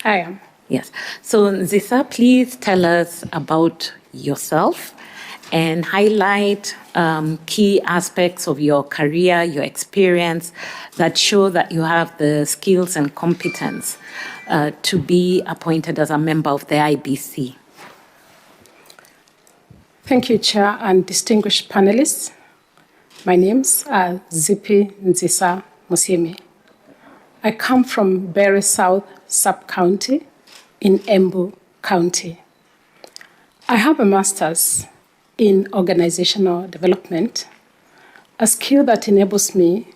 I am. Yes. So Nzisa, please tell us about yourself and highlight key aspects of your career, your experience that show that you have the skills and competence to be appointed as a member of the IEBC. Thank you, Chair and distinguished panelists. My name's Zippy Nzisa Musiemi. I come from Bere South Sub-County in Embu County. I have a master's in organizational development, a skill that enables me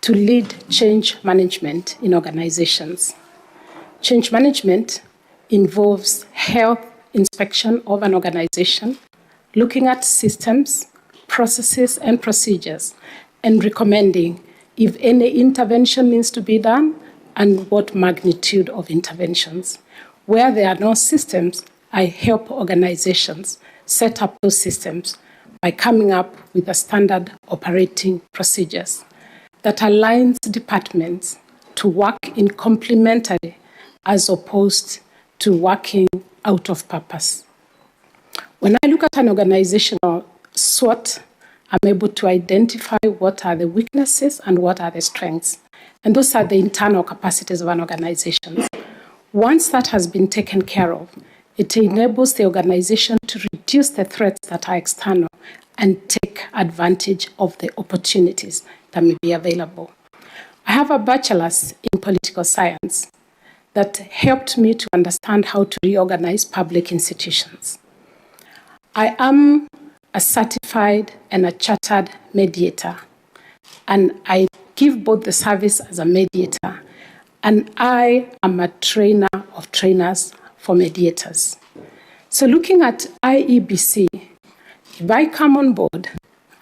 to lead change management in organizations. Change management involves health inspection of an organization, looking at systems, processes, and procedures, and recommending if any intervention needs to be done and what magnitude of interventions. Where there are no systems, I help organizations set up those systems by coming up with a standard operating procedures that aligns departments to work in complementary as opposed to working out of purpose. When I look at an organizational SWOT, I'm able to identify what are the weaknesses and what are the strengths. And those are the internal capacities of an organization. Once that has been taken care of, it enables the organization to reduce the threats that are external and take advantage of the opportunities that may be available. I have a bachelor's in political science that helped me to understand how to reorganize public institutions. I am a certified and a chartered mediator, and I give both the service as a mediator, and I am a trainer of trainers for mediators. So looking at IEBC, if I come on board,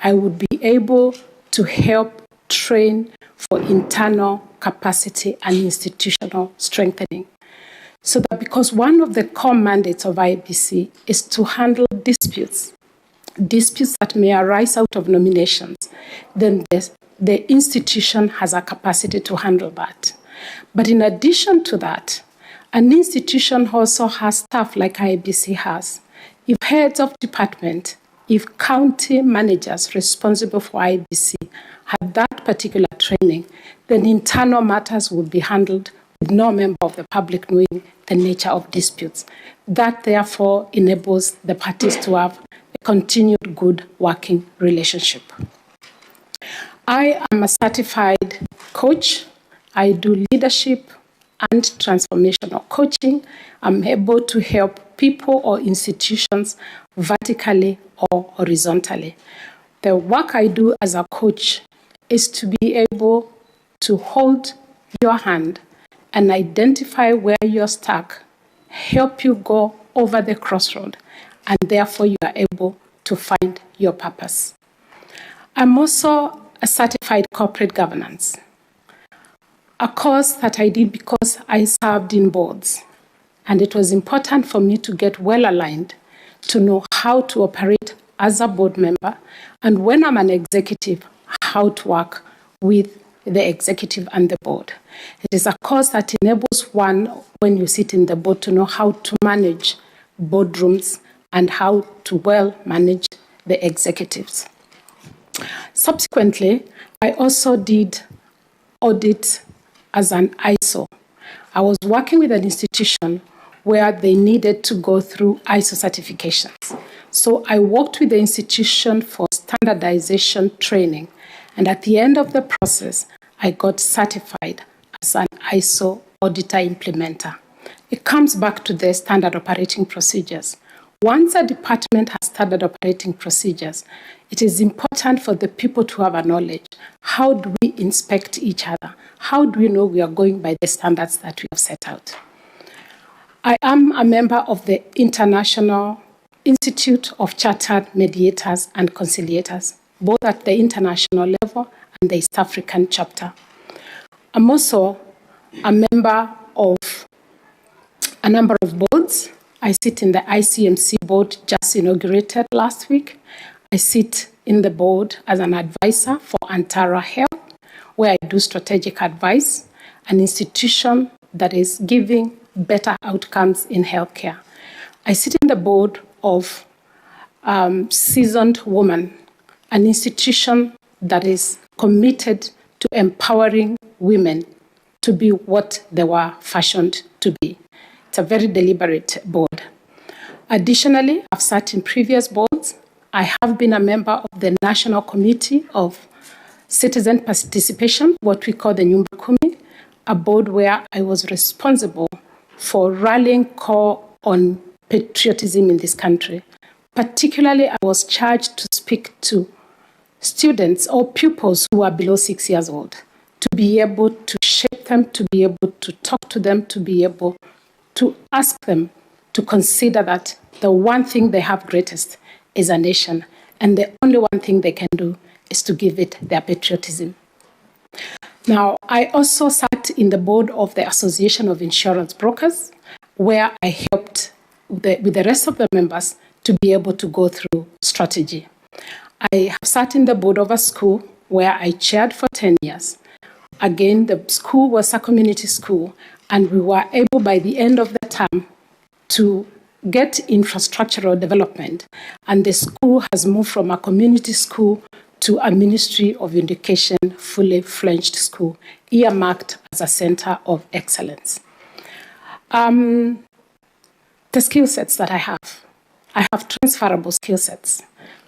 I would be able to help train for internal capacity and institutional strengthening. So that because one of the core mandates of IEBC is to handle disputes that may arise out of nominations, then the institution has a capacity to handle that. But in addition to that, an institution also has staff like IEBC has. If heads of department, if county managers responsible for IEBC have that particular training, then internal matters will be handled with no member of the public knowing the nature of disputes. That therefore enables the parties to have a continued good working relationship. I am a certified coach. I do leadership and transformational coaching. I'm able to help people or institutions vertically or horizontally. The work I do as a coach is to be able to hold your hand and identify where you're stuck, help you go over the crossroad, and therefore you are able to find your purpose. I'm also a certified corporate governance, a course that I did because I served in boards. And it was important for me to get well aligned to know how to operate as a board member, and when I'm an executive, how to work with the executive and the board. It is a course that enables one, when you sit in the board, to know how to manage boardrooms and how to well manage the executives. Subsequently, I also did audit as an ISO. I was working with an institution where they needed to go through ISO certifications. So I worked with the institution for standardization training, and at the end of the process, I got certified as an ISO auditor implementer. It comes back to the standard operating procedures. Once a department has standard operating procedures, it is important for the people to have a knowledge. How do we inspect each other? How do we know we are going by the standards that we have set out? I am a member of the International Institute of Chartered Mediators and Conciliators, both at the international level and the East African chapter. I'm also a member of a number of boards. I sit in the ICMC board, just inaugurated last week. I sit in the board as an advisor for Antara Health, where I do strategic advice, an institution that is giving better outcomes in healthcare. I sit in the board of Seasoned Woman, an institution that is committed to empowering women to be what they were fashioned to be. It's a very deliberate board. Additionally, I've sat in previous boards. I have been a member of the National Committee of Citizen Participation, what we call the Nyumba Kumi, a board where I was responsible for rallying call on patriotism in this country. Particularly, I was charged to speak to students or pupils who are below 6 years old, to be able to shape them, to be able to talk to them, to be able to ask them to consider that the one thing they have greatest is a nation, and the only one thing they can do is to give it their patriotism. Now, I also sat in the board of the Association of Insurance Brokers, where I helped with the rest of the members to be able to go through strategy. I have sat in the board of a school where I chaired for 10 years. Again, the school was a community school, and we were able by the end of the term to get infrastructural development. And the school has moved from a community school to a Ministry of Education fully fledged school, earmarked as a center of excellence. The skill sets that I have transferable skill sets.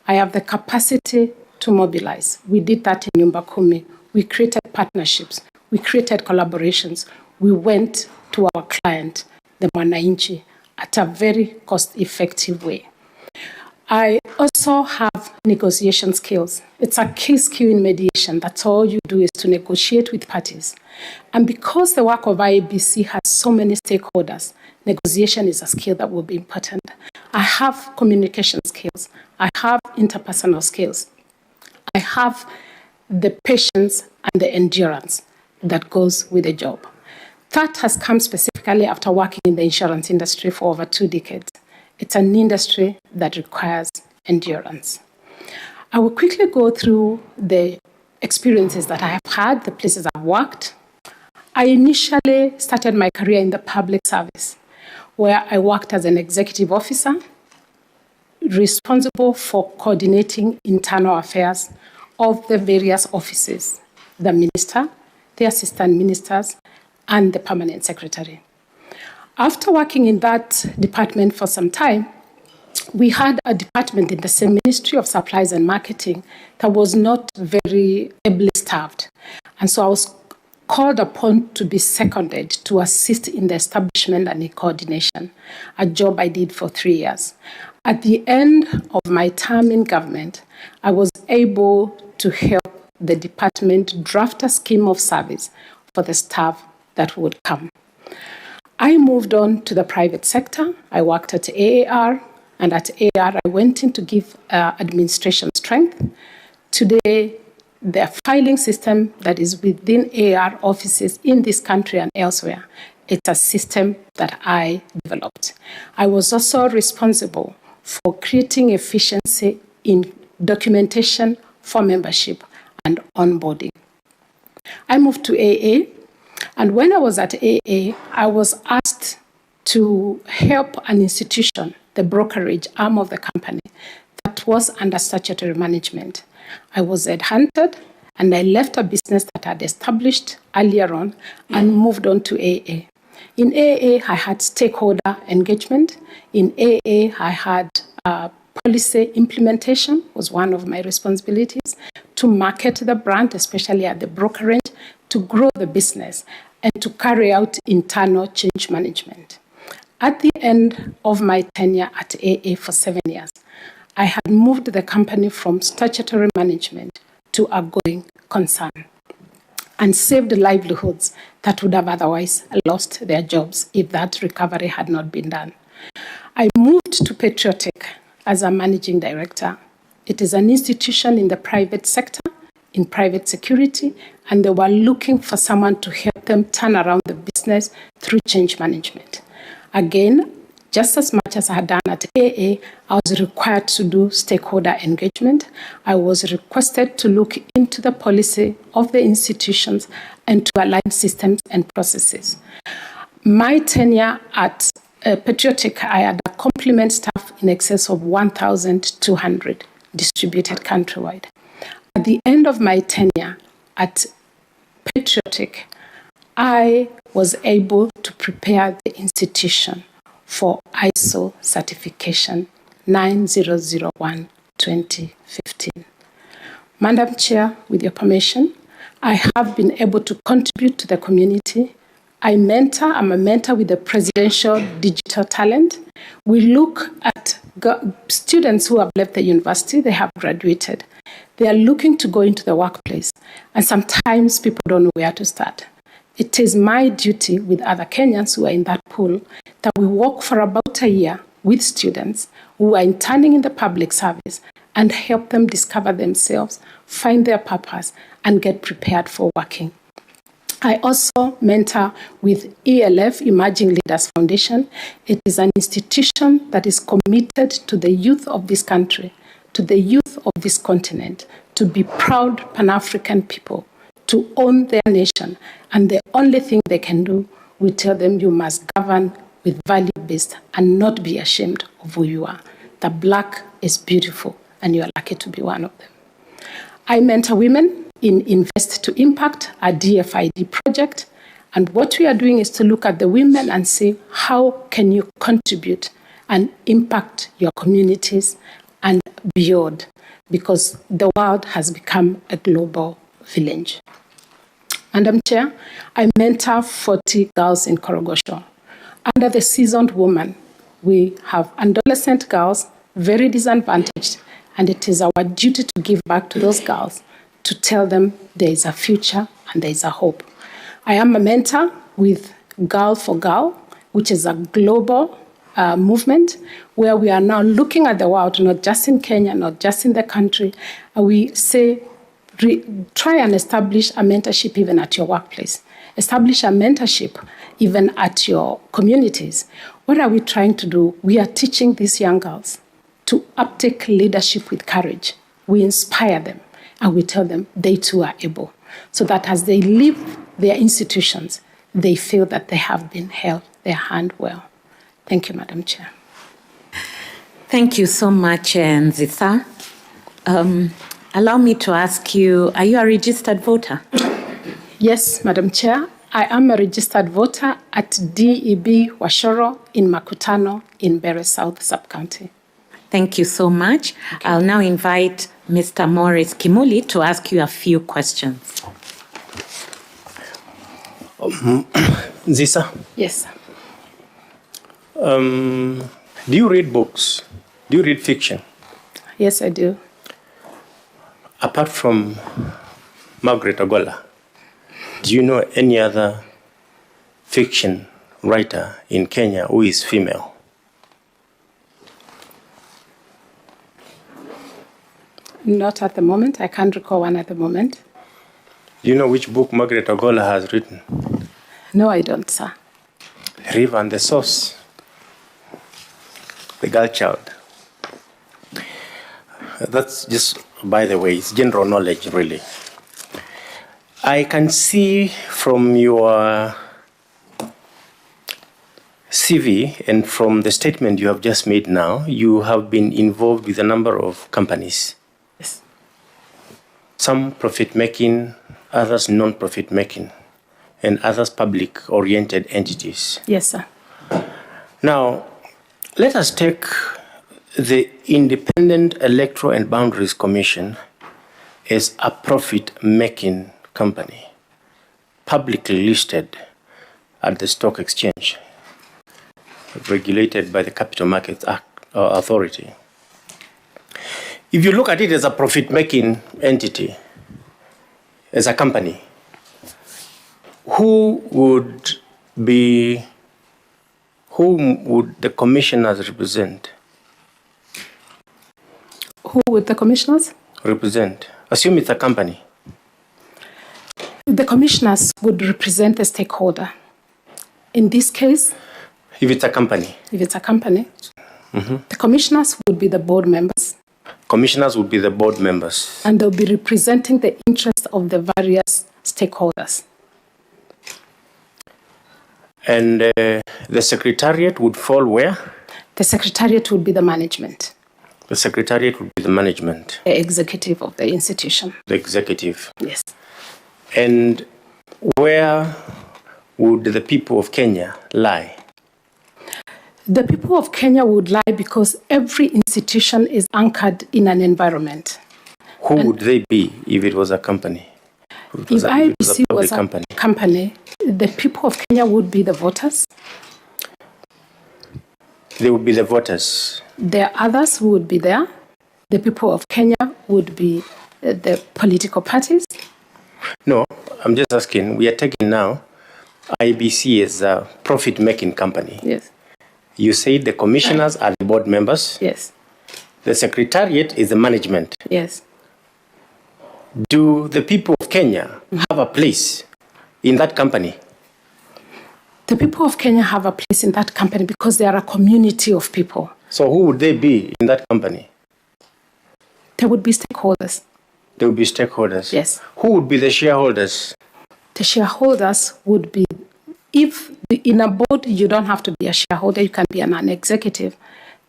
I have the capacity to mobilize. We did that in Nyumba Kumi. We created partnerships. We created collaborations. We went to our client, the Mwananchi, at a very cost-effective way. I also have negotiation skills. It's a key skill in mediation. That's all you do is to negotiate with parties. And because the work of IEBC has so many stakeholders, negotiation is a skill that will be important. I have communication skills. I have interpersonal skills. I have the patience and the endurance that goes with the job. That has come specifically after working in the insurance industry for over 2 decades. It's an industry that requires endurance. I will quickly go through the experiences that I have had, the places I've worked. I initially started my career in the public service, where I worked as an executive officer, responsible for coordinating internal affairs of the various offices, the minister, the assistant ministers, and the permanent secretary. After working in that department for some time, we had a department in the same Ministry of Supplies and Marketing that was not very ably staffed. And so I was called upon to be seconded to assist in the establishment and in coordination, a job I did for 3 years. At the end of my term in government, I was able to help the department draft a scheme of service for the staff that would come. I moved on to the private sector. I worked at AAR, and at AAR, I went in to give administration strength. Today, the filing system that is within AAR offices in this country and elsewhere, it's a system that I developed. I was also responsible for creating efficiency in documentation for membership and onboarding. I moved to AA, and when I was at AA, I was asked to help an institution, the brokerage arm of the company, that was under statutory management. I was headhunted, and I left a business that I had established earlier on and moved on to AA. In AA, I had stakeholder engagement. In AA, I had policy implementation, was one of my responsibilities, to market the brand, especially at the brokerage, to grow the business, and to carry out internal change management. At the end of my tenure at AA for 7 years, I had moved the company from statutory management to a going concern and saved livelihoods that would have otherwise lost their jobs if that recovery had not been done. I moved to Patriotic as a managing director. It is an institution in the private sector, in private security, and they were looking for someone to help them turn around the business through change management. Again, just as much as I had done at AA, I was required to do stakeholder engagement. I was requested to look into the policy of the institutions and to align systems and processes. My tenure at Patriotic, I had a complement staff in excess of 1,200 distributed countrywide. At the end of my tenure at Patriotic, I was able to prepare the institution for ISO certification 9001-2015. Madam Chair, with your permission, I have been able to contribute to the community. I'm a mentor with the Presidential Digital Talent. We look at students who have left the university, they have graduated. They are looking to go into the workplace, and sometimes people don't know where to start. It is my duty with other Kenyans who are in that pool that we work for about a year with students who are interning in the public service and help them discover themselves, find their purpose, and get prepared for working. I also mentor with ELF, Emerging Leaders Foundation. It is an institution that is committed to the youth of this country, to the youth of this continent, to be proud Pan-African people, to own their nation. And the only thing they can do, we tell them you must govern with value-based and not be ashamed of who you are. The black is beautiful, and you are lucky to be one of them. I mentor women in Invest to Impact, a DFID project. And what we are doing is to look at the women and say, how can you contribute and impact your communities and beyond? Because the world has become a global village. Madam Chair, I mentor 40 girls in Korogosho. Under the Seasoned Woman, we have adolescent girls, very disadvantaged, and it is our duty to give back to those girls, to tell them there is a future and there is a hope. I am a mentor with Girl for Girl, which is a global movement where we are now looking at the world, not just in Kenya, not just in the country. We say, try and establish a mentorship even at your workplace. Establish a mentorship even at your communities. What are we trying to do? We are teaching these young girls to uptake leadership with courage. We inspire them, and we tell them they too are able, so that as they leave their institutions, they feel that they have been held their hand well. Thank you, Madam Chair. Thank you so much, Nzitha. Allow me to ask you, are you a registered voter? Yes, Madam Chair. I am a registered voter at DEB Washoro in Makutano in Bere South Sub-County. Thank you so much. Okay. I'll now invite Mr. Morris Kimuli to ask you a few questions. Zisa? Yes. Do you read books? Do you read fiction? Yes, I do. Apart from Margaret Ogola, do you know any other fiction writer in Kenya who is female? Not at the moment. I can't recall one at the moment. Do you know which book Margaret Ogola has written? No, I don't, sir. River and the Source. The Girl Child. That's just, by the way, it's general knowledge, really. I can see from your CV and from the statement you have just made now, you have been involved with a number of companies. Yes. Some profit-making, others non-profit-making, and others public-oriented entities. Yes, sir. Now, let us take the Independent Electoral and Boundaries Commission as a profit-making company, publicly listed at the Stock Exchange, regulated by the Capital Markets Authority. If you look at it as a profit-making entity, as a company, whom would the commissioners represent? Who would the commissioners represent? Assume it's a company. The commissioners would represent the stakeholder. In this case, if it's a company, the commissioners would be the board members. Commissioners would be the board members. And they'll be representing the interests of the various stakeholders. And the secretariat would fall where? The secretariat would be the management. The secretariat would be the management. The executive of the institution. The executive. Yes. And where would the people of Kenya lie? The people of Kenya would lie because every institution is anchored in an environment. Who would they be if it was a company? If IEBC was a company, the people of Kenya would be the voters. They would be the voters. There are others who would be there. The people of Kenya would be the political parties. No, I'm just asking. We are taking now IEBC as a profit-making company. Yes. You say the commissioners are the board members. Yes. The secretariat is the management. Yes. Do the people of Kenya have a place in that company? The people of Kenya have a place in that company because they are a community of people. So who would they be in that company? There would be stakeholders. There would be stakeholders. Yes. Who would be the shareholders? The shareholders would be, if in a board you don't have to be a shareholder, you can be an executive.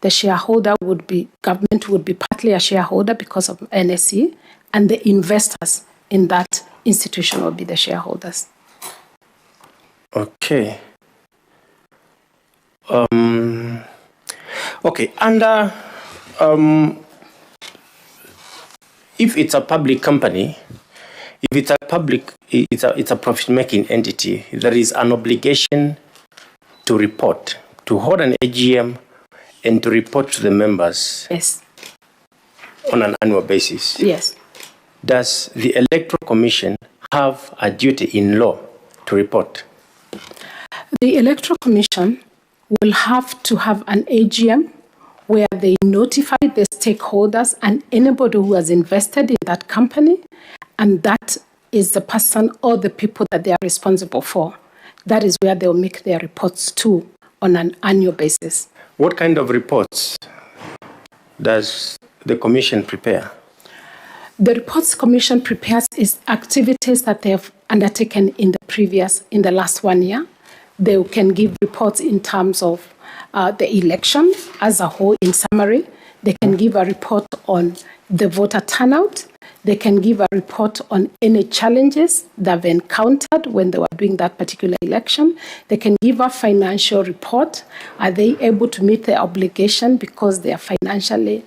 The shareholder would be, government would be partly a shareholder because of NSE, and the investors in that institution will be the shareholders. Okay. Okay, under if it's a public company, if it's a public, it's a profit-making entity, there is an obligation to report, to hold an AGM and to report to the members. Yes. On an annual basis. Yes. Does the Electoral Commission have a duty in law to report? The Electoral Commission will have to have an AGM where they notify the stakeholders and anybody who has invested in that company, and that is the person or the people that they are responsible for. That is where they'll make their reports to on an annual basis. What kind of reports does the Commission prepare? The reports Commission prepares is activities that they have undertaken in the last 1 year. They can give reports in terms of the election as a whole in summary. They can give a report on the voter turnout. They can give a report on any challenges they've encountered when they were doing that particular election. They can give a financial report. Are they able to meet their obligation because they are financially,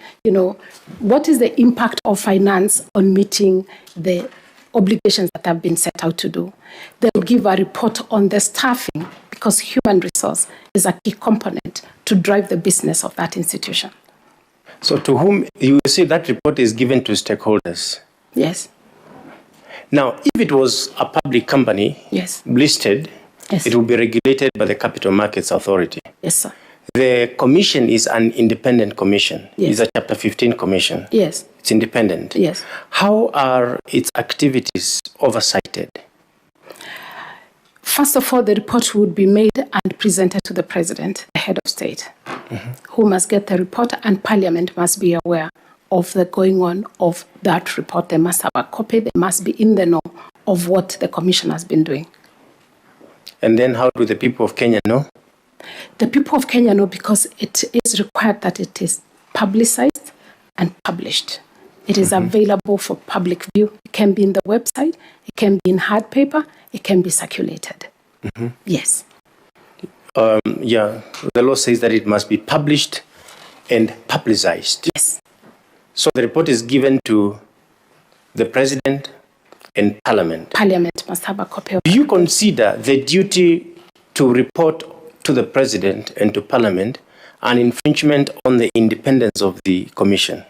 what is the impact of finance on meeting the obligations that have been set out to do? They'll give a report on the staffing because human resource is a key component to drive the business of that institution. So to whom, you see that report is given to stakeholders? Yes. Now, if it was a public company, yes, listed, yes, it will be regulated by the Capital Markets Authority. Yes, sir. The commission is an independent commission. Yes. It's a Chapter 15 commission. Yes. It's independent. Yes. How are its activities oversighted? First of all, the report would be made and presented to the President, the head of state, who must get the report, and Parliament must be aware of the going on of that report. They must have a copy. They must be in the know of what the Commission has been doing. And then how do the people of Kenya know? The people of Kenya know because it is required that it is publicized and published. It is available for public view. It can be in the website. It can be in hard paper. It can be circulated. Yes. Yeah, the law says that it must be published and publicized. Yes. So the report is given to the President and Parliament. Parliament must have a copy of it. Do you consider the duty to report to the President and to Parliament an infringement on the independence of the Commission?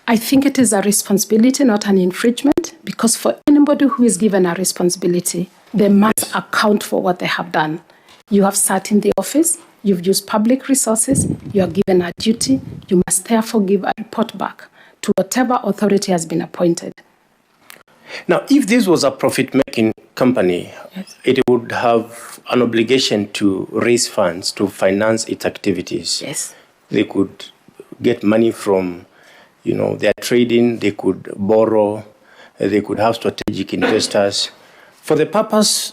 I think it is a responsibility, not an infringement, because for anybody who is given a responsibility, they must account for what they have done. You have sat in the office, you've used public resources, you are given a duty, you must therefore give a report back to whatever authority has been appointed. Now, if this was a profit-making company, yes, it would have an obligation to raise funds to finance its activities. Yes. They could get money from their trading, they could borrow, they could have strategic investors. For the purpose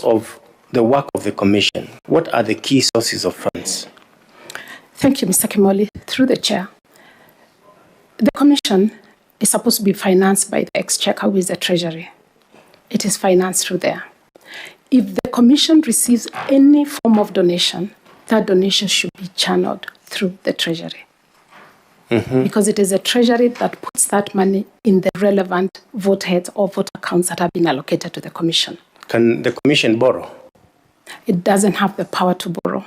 of the work of the Commission, what are the key sources of funds? Thank you, Mr. Kimoli. Through the chair, the Commission is supposed to be financed by the Exchequer, who is the Treasury. It is financed through there. If the Commission receives any form of donation, that donation should be channeled through the Treasury. Because it is the Treasury that puts that money in the relevant vote heads or vote accounts that have been allocated to the Commission. Can the Commission borrow? It doesn't have the power to borrow.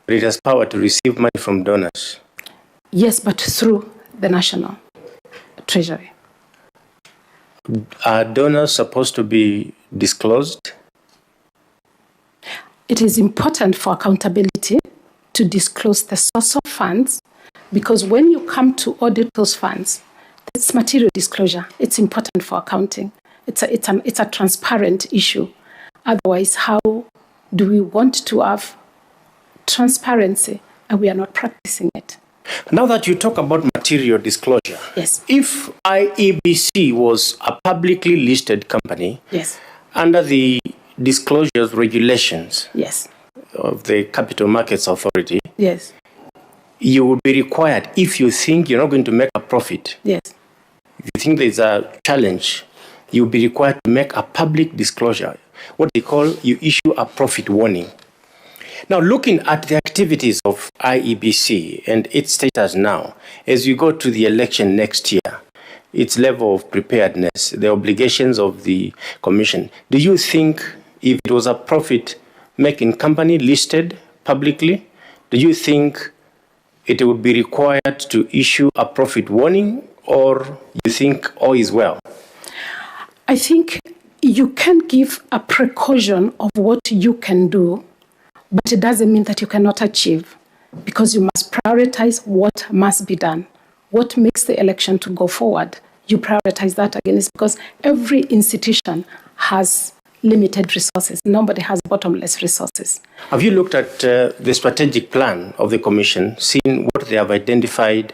But it has power to receive money from donors. Yes, but through the National Treasury. Are donors supposed to be disclosed? It is important for accountability to disclose the source of funds, because when you come to audit those funds, it's material disclosure. It's important for accounting. It's a transparent issue. Otherwise, how do we want to have transparency and we are not practicing it? Now that you talk about material disclosure, Yes. if IEBC was a publicly listed company, Yes. under the disclosures regulations Yes. of the Capital Markets Authority, Yes. you would be required, if you think you're not going to make a profit, Yes. if you think there's a challenge, you'll be required to make a public disclosure, what they call, you issue a profit warning. Now, looking at the activities of IEBC and its status now, as we go to the election next year, its level of preparedness, the obligations of the Commission, do you think if it was a profit-making company listed publicly, do you think it would be required to issue a profit warning, or you think all is well? I think you can give a precaution of what you can do, but it doesn't mean that you cannot achieve, because you must prioritize what must be done. What makes the election to go forward, you prioritize that again. It's because every institution has limited resources. Nobody has bottomless resources. Have you looked at the strategic plan of the Commission, seen what they have identified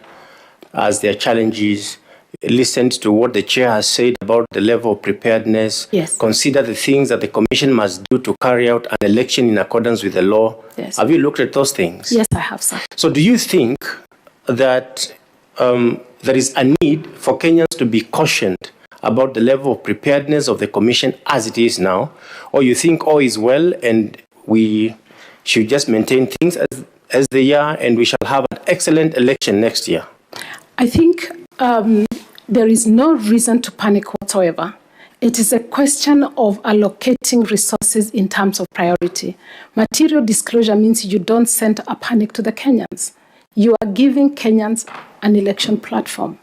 as their challenges, listened to what the chair has said about the level of preparedness, Yes. consider the things that the Commission must do to carry out an election in accordance with the law? Yes. Have you looked at those things? Yes, I have, sir. So do you think that there is a need for Kenyans to be cautioned about the level of preparedness of the Commission as it is now, or you think all is well and we should just maintain things as they are and we shall have an excellent election next year? I think there is no reason to panic whatsoever. It is a question of allocating resources in terms of priority. Material disclosure means you don't send a panic to the Kenyans. You are giving Kenyans an election platform.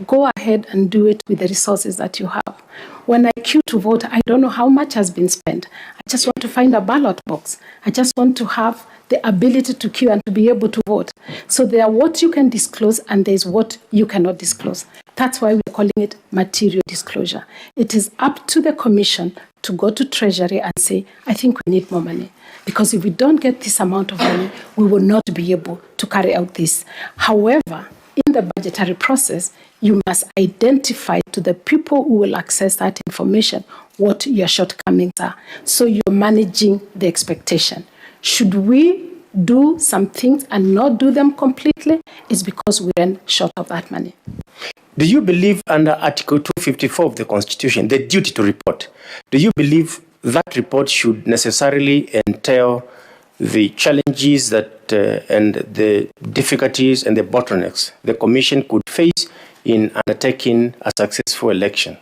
Go ahead and do it with the resources that you have. When I queue to vote, I don't know how much has been spent. I just want to find a ballot box. I just want to have the ability to queue and to be able to vote. So there are what you can disclose and there's what you cannot disclose. That's why we're calling it material disclosure. It is up to the Commission to go to Treasury and say, I think we need more money. Because if we don't get this amount of money, we will not be able to carry out this. However, in the budgetary process, you must identify to the people who will access that information what your shortcomings are. So you're managing the expectation. Should we do some things and not do them completely? It's because we ran short of that money. Do you believe under Article 254 of the Constitution, the duty to report, do you believe that report should necessarily entail the challenges that and the difficulties and the bottlenecks the Commission could face in undertaking a successful election?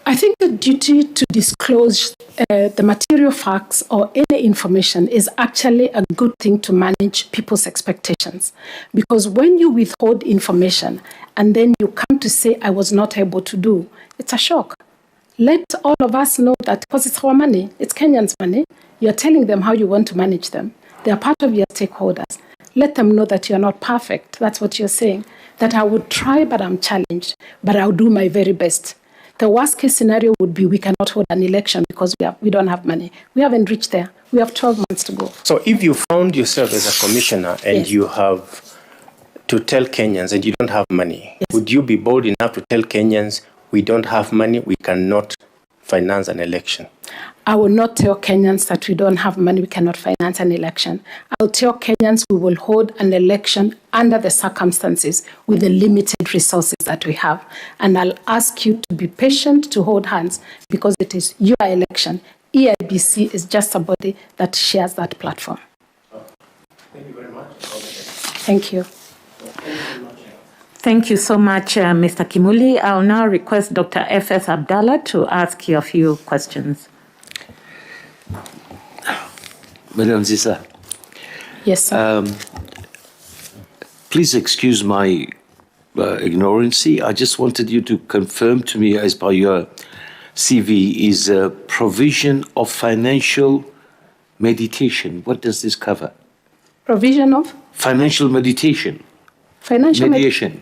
I think the duty to disclose the material facts or any information is actually a good thing to manage people's expectations. Because when you withhold information and then you come to say, I was not able to do, it's a shock. Let all of us know that because it's our money, it's Kenyans' money, you're telling them how you want to manage them. They are part of your stakeholders. Let them know that you're not perfect. That's what you're saying. That I would try, but I'm challenged. But I'll do my very best. The worst case scenario would be we cannot hold an election because we don't have money. We haven't reached there. We have 12 months to go. So if you found yourself as a commissioner and Yes. you have to tell Kenyans and you don't have money, Yes. would you be bold enough to tell Kenyans, we don't have money, we cannot finance an election? I will not tell Kenyans that we don't have money, we cannot finance an election. I'll tell Kenyans we will hold an election under the circumstances with the limited resources that we have. And I'll ask you to be patient, to hold hands, because it is your election. IEBC is just a body that shares that platform. Thank you very much. Thank you. Thank you so much, Mr. Kimuli. I'll now request Dr. F.S. Abdallah to ask you a few questions. Madam Zisa. Yes, sir. Please excuse my ignorancy. I just wanted you to confirm to me, as per your CV, is a provision of financial mediation. What does this cover? Provision of? Financial mediation. Financial mediation.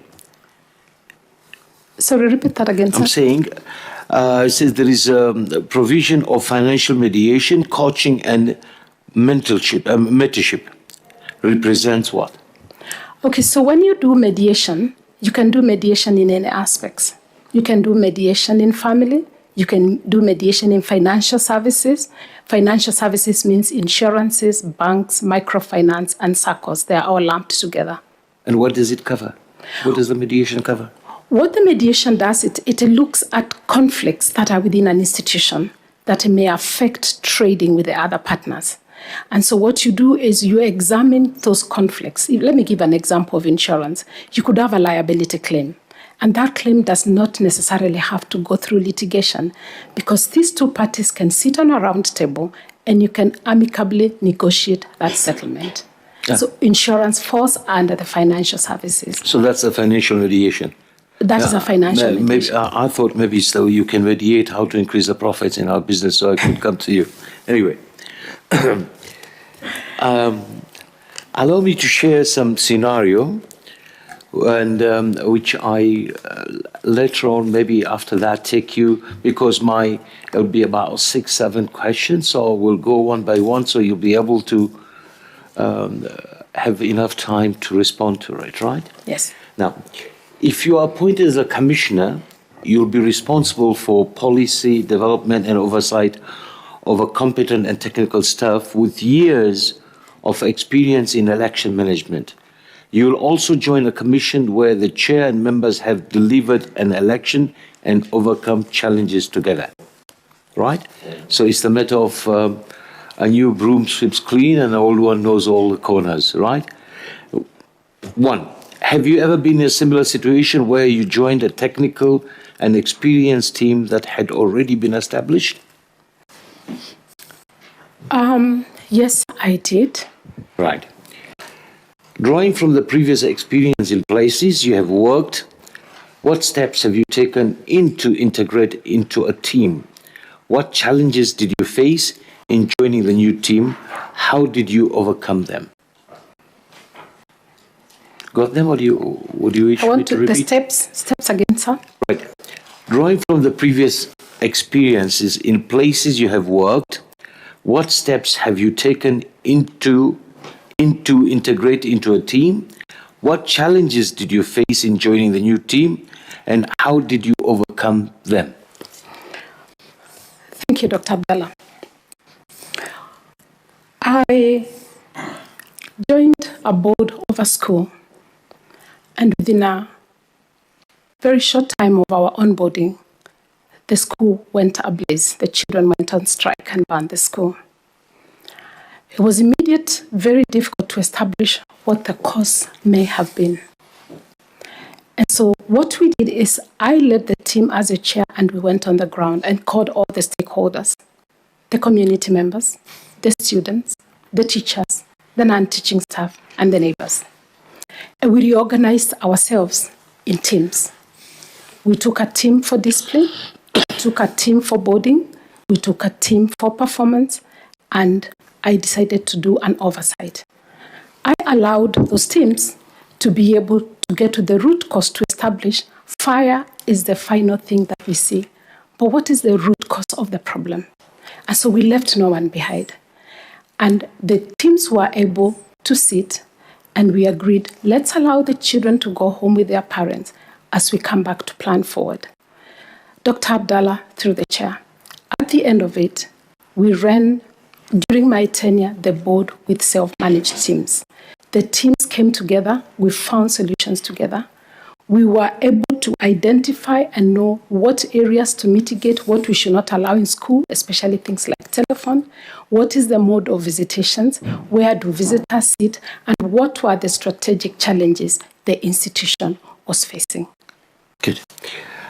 Sorry, repeat that again, sir. I'm saying, it says there is a provision of financial mediation, coaching, and mentorship. Represents what? Okay, so when you do mediation, you can do mediation in any aspects. You can do mediation in family. You can do mediation in financial services. Financial services means insurances, banks, microfinance, and SACCOs. They are all lumped together. And what does it cover? What does the mediation cover? What the mediation does, it looks at conflicts that are within an institution that may affect trading with the other partners. And so what you do is you examine those conflicts. Let me give an example of insurance. You could have a liability claim, and that claim does not necessarily have to go through litigation, because these two parties can sit on a round table and you can amicably negotiate that settlement. Yeah. So insurance falls under the financial services. So that's a financial mediation. That is a financial mediation. I thought maybe so you can mediate how to increase the profits in our business, so I could come to you. Anyway. Allow me to share some scenario, and which I later on, maybe after that, take you, because it'll be about 6-7 questions, so we'll go one by one, so you'll be able to have enough time to respond to it, right? Yes. Now, if you are appointed as a commissioner, you'll be responsible for policy development and oversight of a competent and technical staff with years of experience in election management. You will also join a commission where the chair and members have delivered an election and overcome challenges together. Right? So it's the matter of a new broom sweeps clean and an old one knows all the corners, right? One, have you ever been in a similar situation where you joined a technical and experienced team that had already been established? Yes, I did. Right. Drawing from the previous experience in places you have worked, what steps have you taken to integrate into a team? What challenges did you face in joining the new team? How did you overcome them? Got them, or do you wish I want me to repeat? the steps again, sir. Right. Drawing from the previous experiences in places you have worked, what steps have you taken to integrate into a team? What challenges did you face in joining the new team, and how did you overcome them? Thank you, Dr. Abdallah. I joined a board of a school, and within a very short time of our onboarding, the school went ablaze. The children went on strike and banned the school. It was immediate, very difficult to establish what the cause may have been. And so what we did is I led the team as a chair, and we went on the ground and called all the stakeholders, the community members, the students, the teachers, the non-teaching staff, and the neighbors. And we reorganized ourselves in teams. We took a team for discipline, we took a team for boarding, we took a team for performance, and I decided to do an oversight. I allowed those teams to be able to get to the root cause to establish fire is the final thing that we see. But what is the root cause of the problem? And so we left no one behind. And the teams were able to sit, and we agreed, let's allow the children to go home with their parents as we come back to plan forward. Dr. Abdallah, through the chair, the end of it, we ran, during my tenure, the board with self-managed teams. The teams came together, we found solutions together. We were able to identify and know what areas to mitigate, what we should not allow in school, especially things like telephone, what is the mode of visitations, where do visitors sit, and what were the strategic challenges the institution was facing. Good.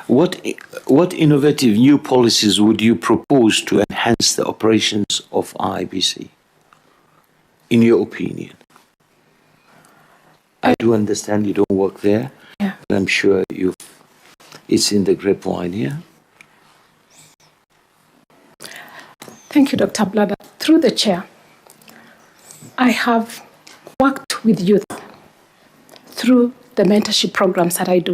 What innovative new policies would you propose to enhance the operations of IEBC, in your opinion? I do understand you don't work there, yeah. but I'm sure it's in the grapevine here. Thank you, Dr. Blada. Through the chair, I have worked with youth through the mentorship programs that I do,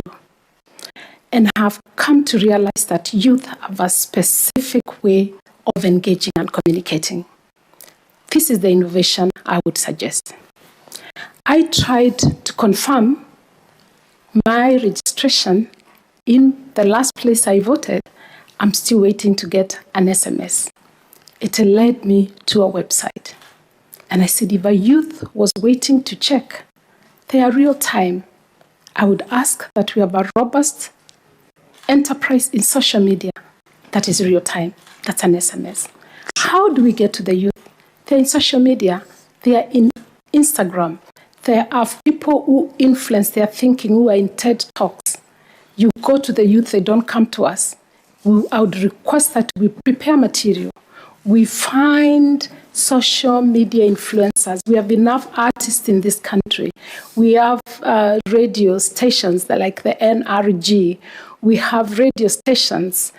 and have come to realize that youth have a specific way of engaging and communicating. This is the innovation I would suggest. I tried to confirm my registration in the last place I voted. I'm still waiting to get an SMS. It led me to a website. And I said, if a youth was waiting to check their real time, I would ask that we have a robust enterprise in social media that is real time. That's an SMS. How do we get to the youth? They're in social media. They are in Instagram. There are people who influence their thinking, who are in TED Talks. You go to the youth, they don't come to us. I would request that we prepare material. We find social media influencers. We have enough artists in this country. We have radio stations like the NRG. We have radio stations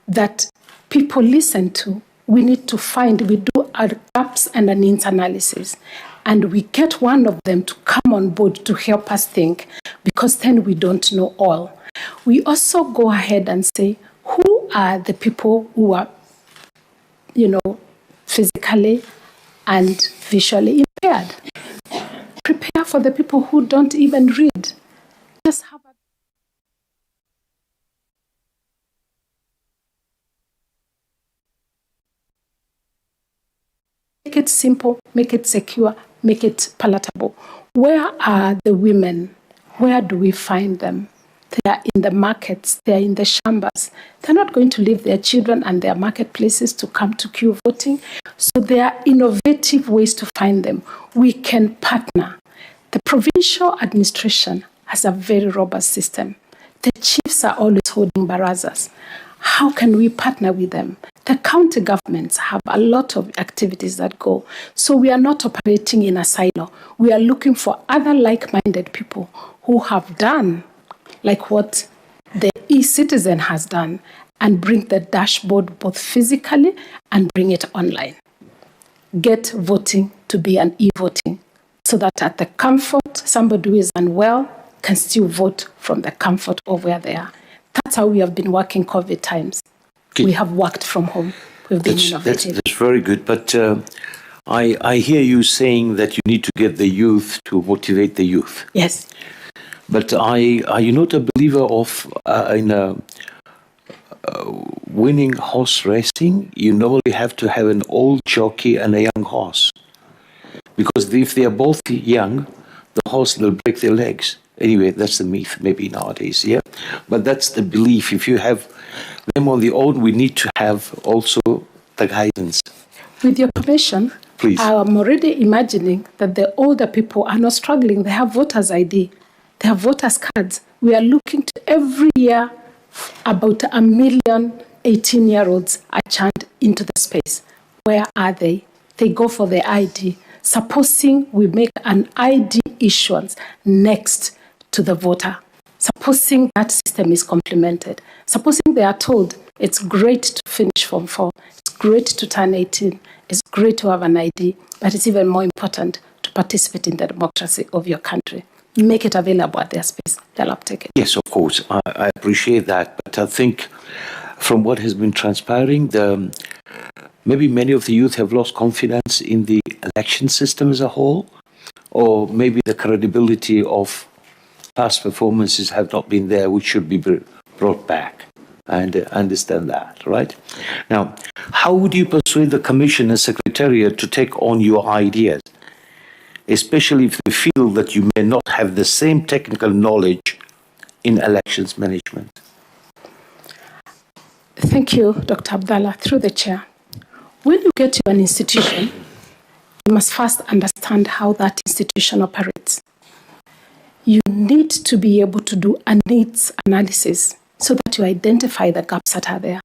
that people listen to. We need to find, we do our gaps and a needs analysis. And we get one of them to come on board to help us think, because then we don't know all. We also go ahead and say, who are the people who are, physically and visually impaired? Prepare for the people who don't even read. Just have a make it simple, make it secure, make it palatable. Where are the women? Where do we find them? They are in the markets, they are in the chambers. They're not going to leave their children and their marketplaces to come to queue voting. So there are innovative ways to find them. We can partner. The provincial administration has a very robust system. The chiefs are always holding barazas. How can we partner with them? The county governments have a lot of activities that go. So we are not operating in a silo. We are looking for other like-minded people who have done like what the e-citizen has done, and bring the dashboard both physically and bring it online. Get voting to be an e-voting, so that at the comfort, somebody who is unwell can still vote from the comfort of where they are. That's how we have been working COVID times. Good. We have worked from home. We've been innovative. That's very good. But I hear you saying that you need to get the youth to motivate the youth. Yes. But are you not a believer of winning horse racing? You normally have to have an old jockey and a young horse. Because if they are both young, the horse will break their legs. Anyway, that's the myth, maybe nowadays, yeah? But that's the belief. If you have them on the own, we need to have also the guidance. With your permission, please. I'm already imagining that the older people are not struggling. They have voters' ID. They have voters' cards. We are looking to every year about 1 million 18-year-olds are churned into the space. Where are they? They go for the ID. Supposing we make an ID issuance next to the voter. Supposing that system is complemented. Supposing they are told it's great to finish Form 4, it's great to turn 18, it's great to have an ID, but it's even more important to participate in the democracy of your country. Make it available at their space. They'll uptake it. Yes, of course. I appreciate that. But I think from what has been transpiring, maybe many of the youth have lost confidence in the election system as a whole, or maybe the credibility of past performances have not been there, which should be brought back. And understand that, right? Now, how would you persuade the Commission and Secretariat to take on your ideas, especially if you feel that you may not have the same technical knowledge in elections management? Thank you, Dr. Abdallah, through the chair. When you get to an institution, you must first understand how that institution operates. You need to be able to do a needs analysis so that you identify the gaps that are there.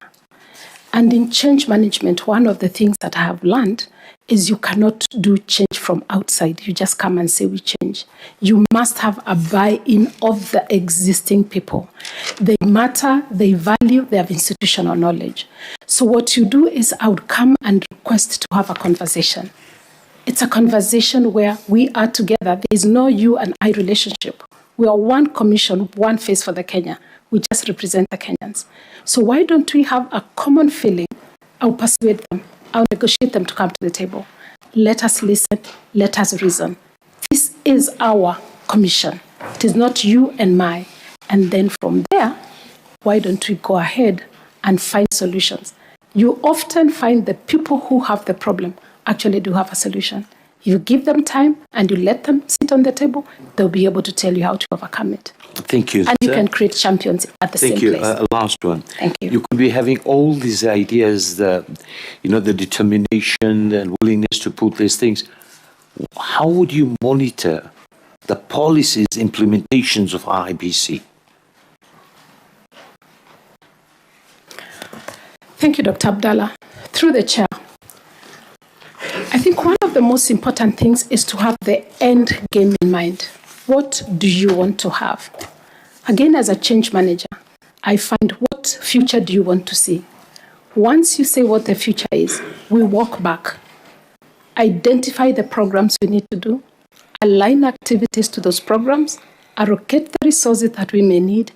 And in change management, one of the things that I have learned is you cannot do change from outside. You just come and say we change. You must have a buy-in of the existing people. They matter, they value, they have institutional knowledge. So what you do is I would come and request to have a conversation. It's a conversation where we are together. There is no you and I relationship. We are one commission, one face for the Kenya. We just represent the Kenyans. So why don't we have a common feeling? I'll persuade them. I'll negotiate them to come to the table. Let us listen. Let us reason. This is our commission. It is not you and my. And then from there, why don't we go ahead and find solutions? You often find the people who have the problem actually do have a solution. You give them time and you let them sit on the table, they'll be able to tell you how to overcome it. Thank you. And you can create champions at the same place. Thank you. Last one. Thank you. You could be having all these ideas, the determination and willingness to put these things. How would you monitor the policies, implementations of IEBC? Thank you, Dr. Abdallah. Through the chair, I think one of the most important things is to have the end game in mind. What do you want to have? Again, as a change manager, I find what future do you want to see? Once you say what the future is, we walk back, identify the programs we need to do, align activities to those programs, allocate the resources that we may need,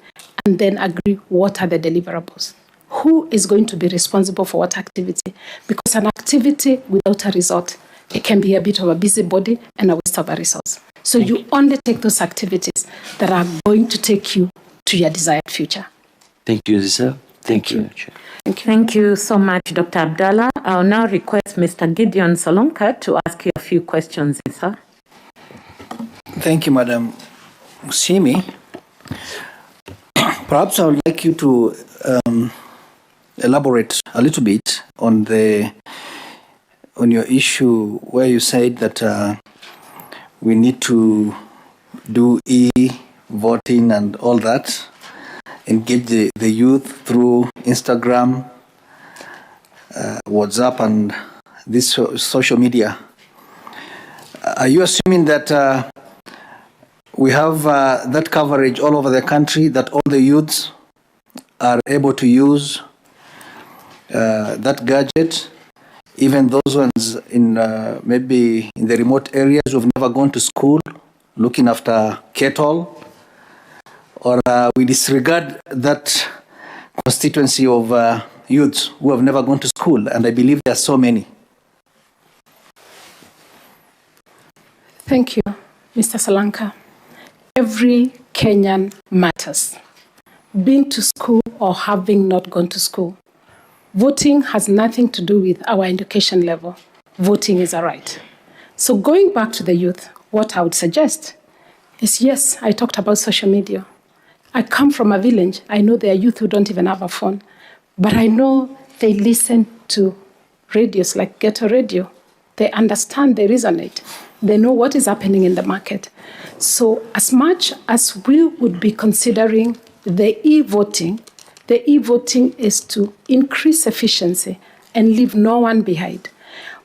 and then agree what are the deliverables. Who is going to be responsible for what activity? Because an activity without a result, it can be a bit of a busybody and a waste of a resource. So you only take those activities that are going to take you to your desired future. Thank you, Zisa. Thank you. Thank you so much, Dr. Abdallah. I'll now request Mr. Gideon Solonka to ask you a few questions, sir. Thank you, Madam Musimi. Perhaps I would like you to elaborate a little bit on your issue where you said that we need to do e-voting and all that, engage the youth through Instagram, WhatsApp, and this social media. Are you assuming that we have that coverage all over the country, that all the youths are able to use that gadget, even those ones in maybe in the remote areas who've never gone to school, looking after cattle, or we disregard that constituency of youths who have never gone to school, and I believe there are so many. Thank you, Mr. Solanka. Every Kenyan matters. Being to school or having not gone to school. Voting has nothing to do with our education level. Voting is a right. So going back to the youth, what I would suggest is, yes, I talked about social media. I come from a village. I know there are youth who don't even have a phone. But I know they listen to radios like Ghetto Radio. They understand, they resonate. They know what is happening in the market. So as much as we would be considering the e-voting is to increase efficiency and leave no one behind.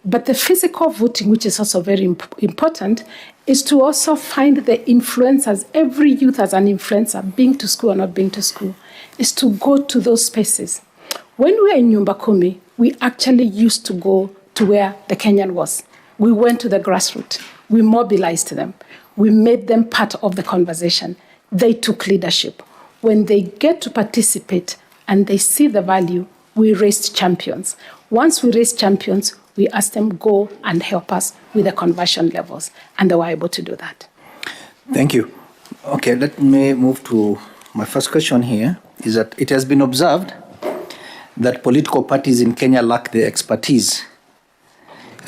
But the physical voting, which is also very important, is to also find the influencers. Every youth as an influencer, being to school or not being to school, is to go to those spaces. When we were in Nyumba Kumi, we actually used to go to where the Kenyan was. We went to the grassroots. We mobilized them. We made them part of the conversation. They took leadership. When they get to participate and they see the value, we raised champions. Once we raised champions, we asked them go and help us with the conversion levels, and they were able to do that. Thank you. Okay, let me move to my first question here, is that it has been observed that political parties in Kenya lack the expertise,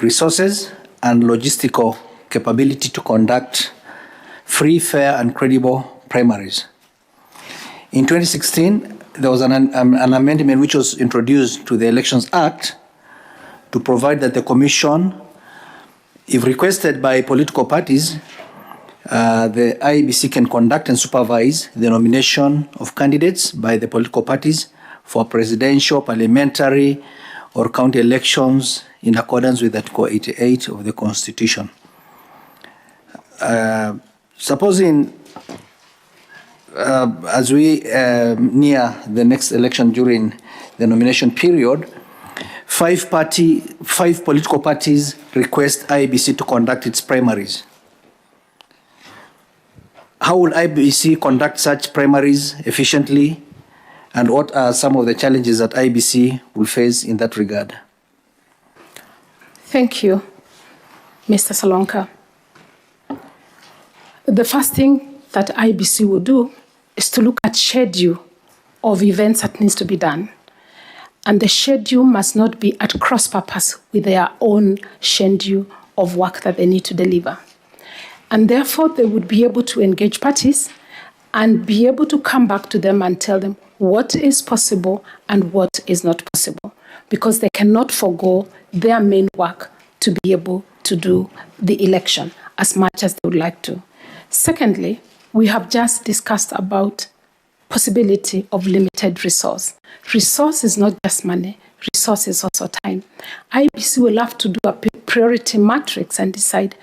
resources, and logistical capability to conduct free, fair, and credible primaries. In 2016, there was an amendment which was introduced to the Elections Act to provide that the Commission, if requested by political parties, the IEBC can conduct and supervise the nomination of candidates by the political parties for presidential, parliamentary, or county elections in accordance with Article 88 of the Constitution. Supposing, as we near the next election during the nomination period, five political parties request IEBC to conduct its primaries. How will IEBC conduct such primaries efficiently, and what are some of the challenges that IEBC will face in that regard? Thank you, Mr. Salonka. The first thing that IEBC will do is to look at schedule of events that needs to be done. And the schedule must not be at cross purpose with their own schedule of work that they need to deliver. And therefore, they would be able to engage parties and be able to come back to them and tell them what is possible and what is not possible, because they cannot forego their main work to be able to do the election as much as they would like to. Secondly, we have just discussed about possibility of limited resource. Resource is not just money, resource is also time. IEBC will have to do a priority matrix and decide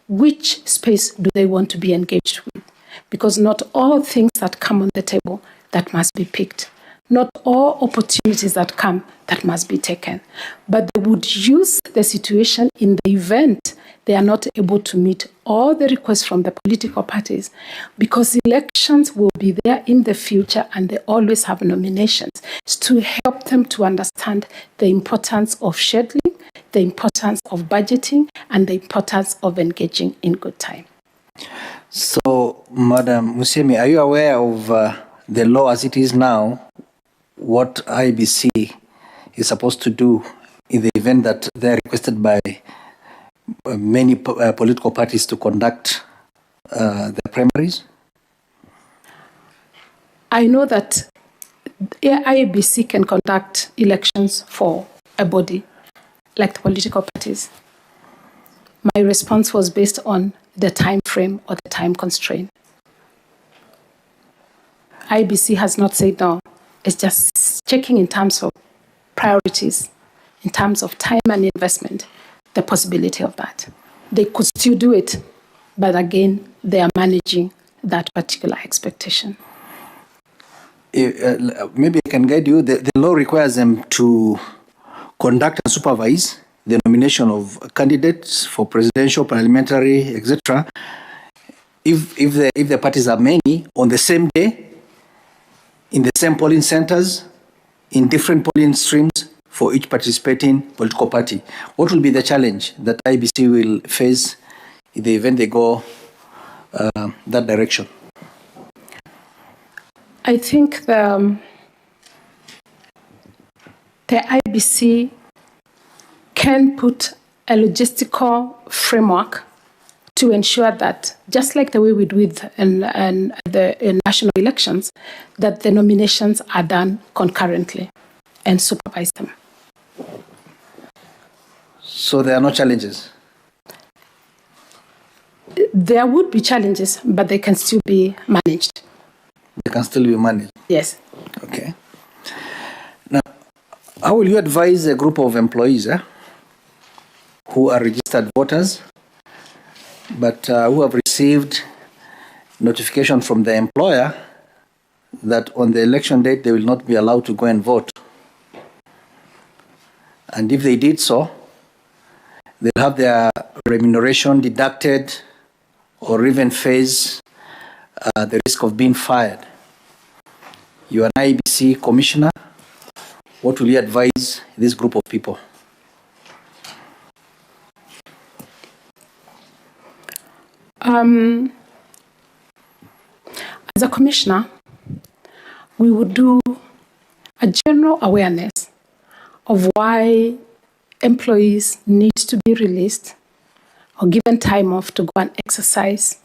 which space do they want to be engaged with, because not all things that come on the table that must be picked. Not all opportunities that come that must be taken. But they would use the situation in the event they are not able to meet all the requests from the political parties, because elections will be there in the future and they always have nominations, to help them to understand the importance of scheduling, the importance of budgeting, and the importance of engaging in good time. So, Madam Musiemi, are you aware of the law as it is now, what IEBC is supposed to do in the event that they are requested by many political parties to conduct the primaries? I know that IEBC can conduct elections for a body like the political parties. My response was based on the time frame or the time constraint. IEBC has not said no. It's just checking in terms of priorities, in terms of time and investment, the possibility of that. They could still do it, but again, they are managing that particular expectation. Maybe I can guide you. The law requires them to conduct and supervise the nomination of candidates for presidential, parliamentary, etc. If the parties are many on the same day, in the same polling centers, in different polling streams for each participating political party. What will be the challenge that IEBC will face in the event they go that direction? I think the IEBC can put a logistical framework to ensure that, just like the way we do it in national elections, that the nominations are done concurrently and supervise them. So there are no challenges? There would be challenges, but they can still be managed. They can still be managed? Yes. Okay. Now, how will you advise a group of employees who are registered voters, but who have received notification from the employer that on the election date they will not be allowed to go and vote? And if they did so, they'll have their remuneration deducted or even face the risk of being fired. You are an IEBC commissioner. What will you advise this group of people? As a commissioner, we would do a general awareness of why employees need to be released or given time off to go and exercise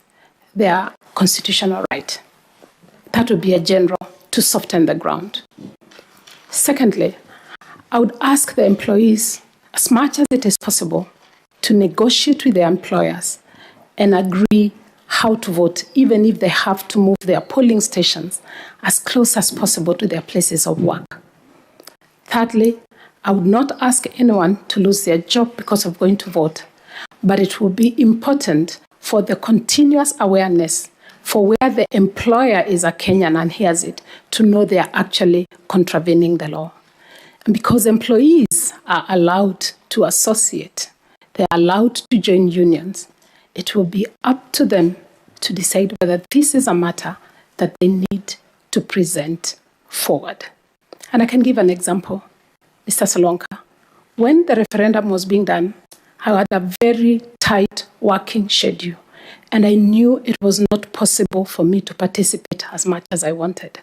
their constitutional right. That would be a general to soften the ground. Secondly, I would ask the employees, as much as it is possible, to negotiate with their employers and agree how to vote, even if they have to move their polling stations as close as possible to their places of work. Thirdly, I would not ask anyone to lose their job because of going to vote, but it will be important for the continuous awareness for where the employer is a Kenyan and hears it, to know they are actually contravening the law. And because employees are allowed to associate, they are allowed to join unions, it will be up to them to decide whether this is a matter that they need to present forward. And I can give an example. Mr. Solonka, when the referendum was being done, I had a very tight working schedule, and I knew it was not possible for me to participate as much as I wanted.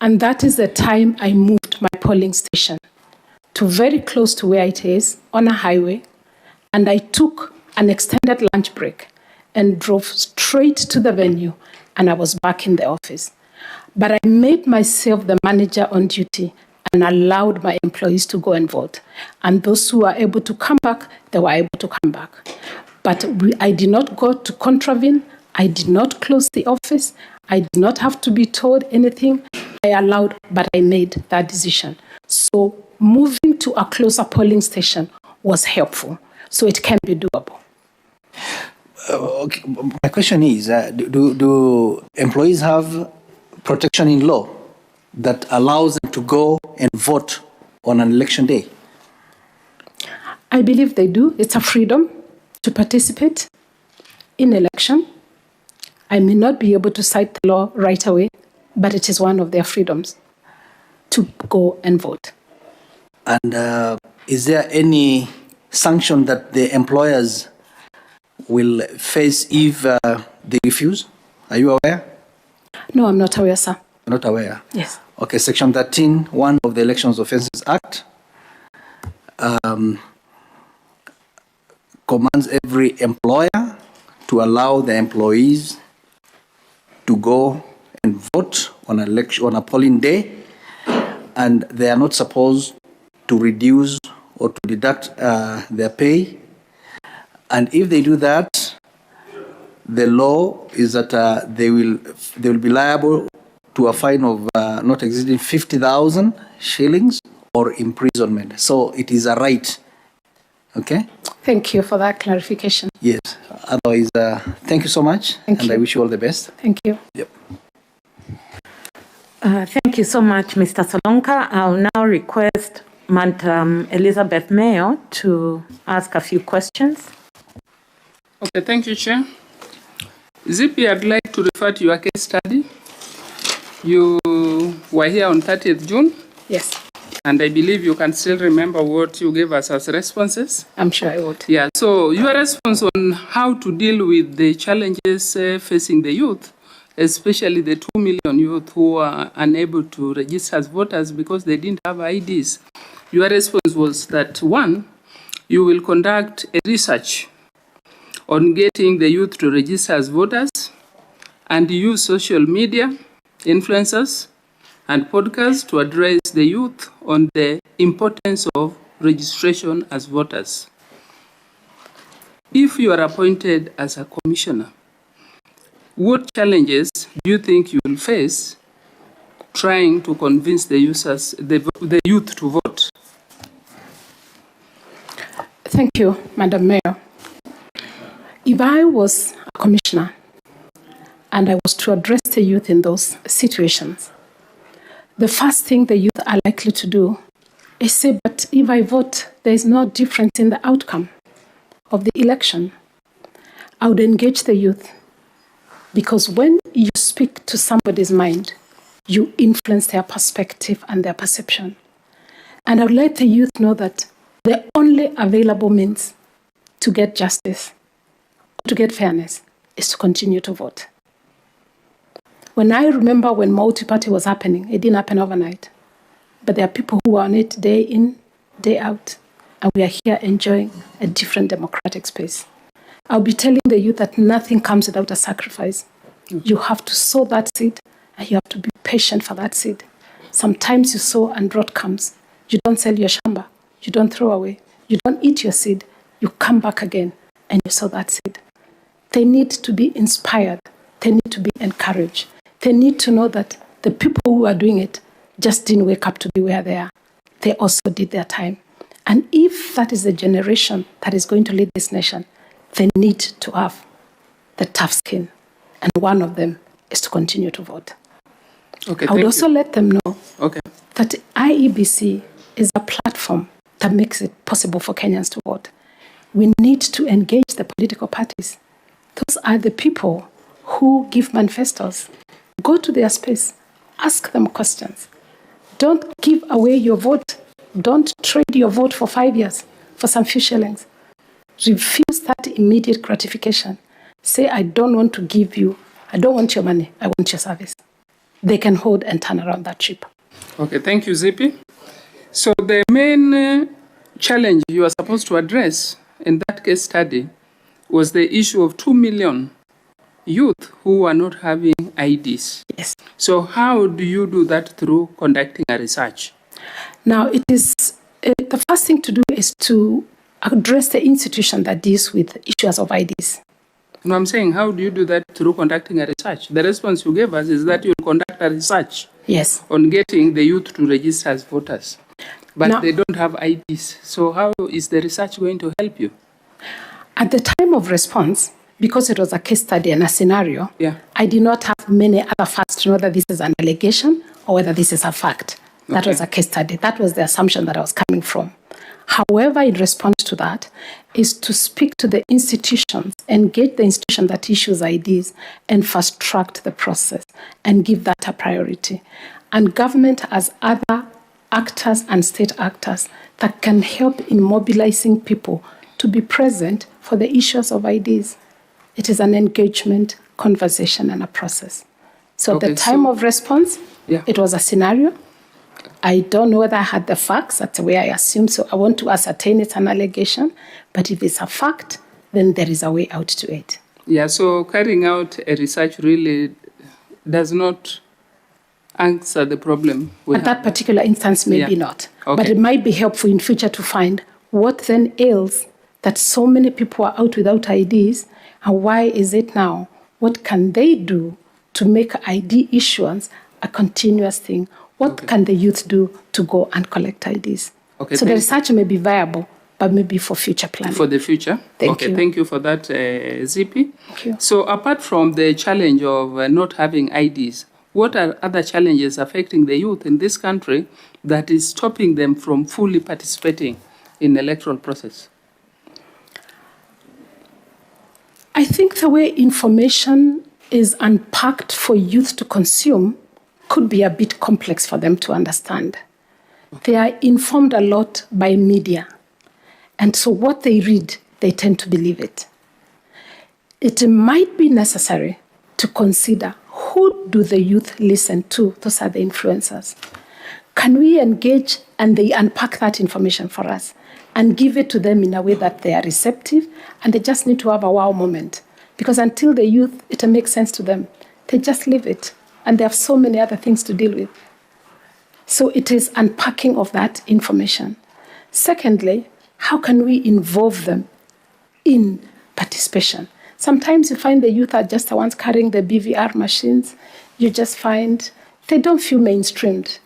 And that is the time I moved my polling station to very close to where it is, on a highway, and I took an extended lunch break and drove straight to the venue, and I was back in the office. But I made myself the manager on duty and allowed my employees to go and vote. And those who were able to come back, they were able to come back. But I did not go to contravene. I did not close the office. I did not have to be told anything. I allowed, but I made that decision. So moving to a closer polling station was helpful. So it can be doable. Okay. My question is, do employees have protection in law that allows them to go and vote on an election day? I believe they do. It's a freedom to participate in election. I may not be able to cite the law right away, but it is one of their freedoms to go and vote. And is there any sanction that the employers will face if they refuse? Are you aware? No, I'm not aware, sir. You're not aware? Yes. Okay, Section 13(1) of the Elections Offences Act commands every employer to allow the employees to go and vote on a polling day, and they are not supposed to reduce or to deduct their pay. And if they do that, the law is that they will be liable to a fine of not exceeding 50,000 shillings or imprisonment. So it is a right. Okay? Thank you for that clarification. Yes. Otherwise, thank you so much. Thank you. I wish you all the best. Thank you. Yep. Thank you so much, Mr. Solonka. I'll now request Madam Elizabeth Mayo to ask a few questions. Okay, thank you, Chair. Zippy, I'd like to refer to your case study. You were here on 30th June. Yes, And I believe you can still remember what you gave us as responses. I'm sure I would. Yeah, so your response on how to deal with the challenges facing the youth, especially the 2 million youth who are unable to register as voters because they didn't have IDs. Your response was that, one, you will conduct a research on getting the youth to register as voters and use social media, influencers, and podcasts to address the youth on the importance of registration as voters. If you are appointed as a commissioner, what challenges do you think you will face trying to convince the users, the youth to vote? Thank you, Madam Mayor. If I was a commissioner and I was to address the youth in those situations, the first thing the youth are likely to do is say, but if I vote, there is no difference in the outcome of the election. I would engage the youth, because when you speak to somebody's mind, you influence their perspective and their perception. And I would let the youth know that the only available means to get justice, to get fairness, is to continue to vote. When I remember when multi-party was happening, it didn't happen overnight. But there are people who are on it day in, day out, and we are here enjoying a different democratic space. I'll be telling the youth that nothing comes without a sacrifice. You have to sow that seed, and you have to be patient for that seed. Sometimes you sow and drought comes. You don't sell your shamba. You don't throw away. You don't eat your seed. You come back again, and you sow that seed. They need to be inspired. They need to be encouraged. They need to know that the people who are doing it just didn't wake up to be where they are. They also did their time. And if that is the generation that is going to lead this nation, they need to have the tough skin. And one of them is to continue to vote. Okay, I would also let them know okay. that IEBC is a platform that makes it possible for Kenyans to vote. We need to engage the political parties. Those are the people who give manifestos. Go to their space. Ask them questions. Don't give away your vote. Don't trade your vote for 5 years for some few shillings. Refuse that immediate gratification. Say, I don't want to give you, I don't want your money, I want your service. They can hold and turn around that ship. Okay, thank you, Zippy. So the main challenge you are supposed to address in that case study was the issue of 2 million youth who are not having IDs. Yes. So how do you do that through conducting a research? Now, it is the first thing to do is to address the institution that deals with issues of IDs. No, I'm saying, how do you do that through conducting a research? The response you gave us is that you'll conduct a research Yes. on getting the youth to register as voters. But Now, they don't have IDs. So how is the research going to help you? at the time of response, because it was a case study and a scenario, Yeah. I did not have many other facts to know that this is an allegation or whether this is a fact. That Okay. was a case study. That was the assumption that I was coming from. However, in response to that, is to speak to the institutions, engage the institution that issues IDs, and fast track the process and give that a priority. And government as other actors and state actors that can help in mobilizing people to be present for the issues of IDs. It is an engagement, conversation, and a process. So at Okay, the time so- of response, Yeah. it was a scenario. I don't know whether I had the facts. That's the way I assume. So I want to ascertain it's an allegation. But if it's a fact, then there is a way out to it. Yeah, so carrying out a research really does not answer the problem. At that particular instance, maybe Yeah. not. Okay. But it might be helpful in future to find what then ails that so many people are out without IDs, and why is it now? What can they do to make ID issuance a continuous thing? What can the youth do to go and collect IDs? Okay, So the thank you. research may be viable, but maybe for future planning. For the future? Thank you. Thank you for that, Zippy. Thank you. So apart from the challenge of not having IDs, what are other challenges affecting the youth in this country that is stopping them from fully participating in the electoral process? I think the way information is unpacked for youth to consume could be a bit complex for them to understand. They are informed a lot by media. And so what they read, they tend to believe it. It might be necessary to consider, who do the youth listen to? Those are the influencers. Can we engage and they unpack that information for us and give it to them in a way that they are receptive, and they just need to have a wow moment? Because until the youth, it makes sense to them. They just leave it, and they have so many other things to deal with. So it is unpacking of that information. Secondly, how can we involve them in participation? Sometimes you find the youth are just the ones carrying the BVR machines. You just find they don't feel mainstreamed.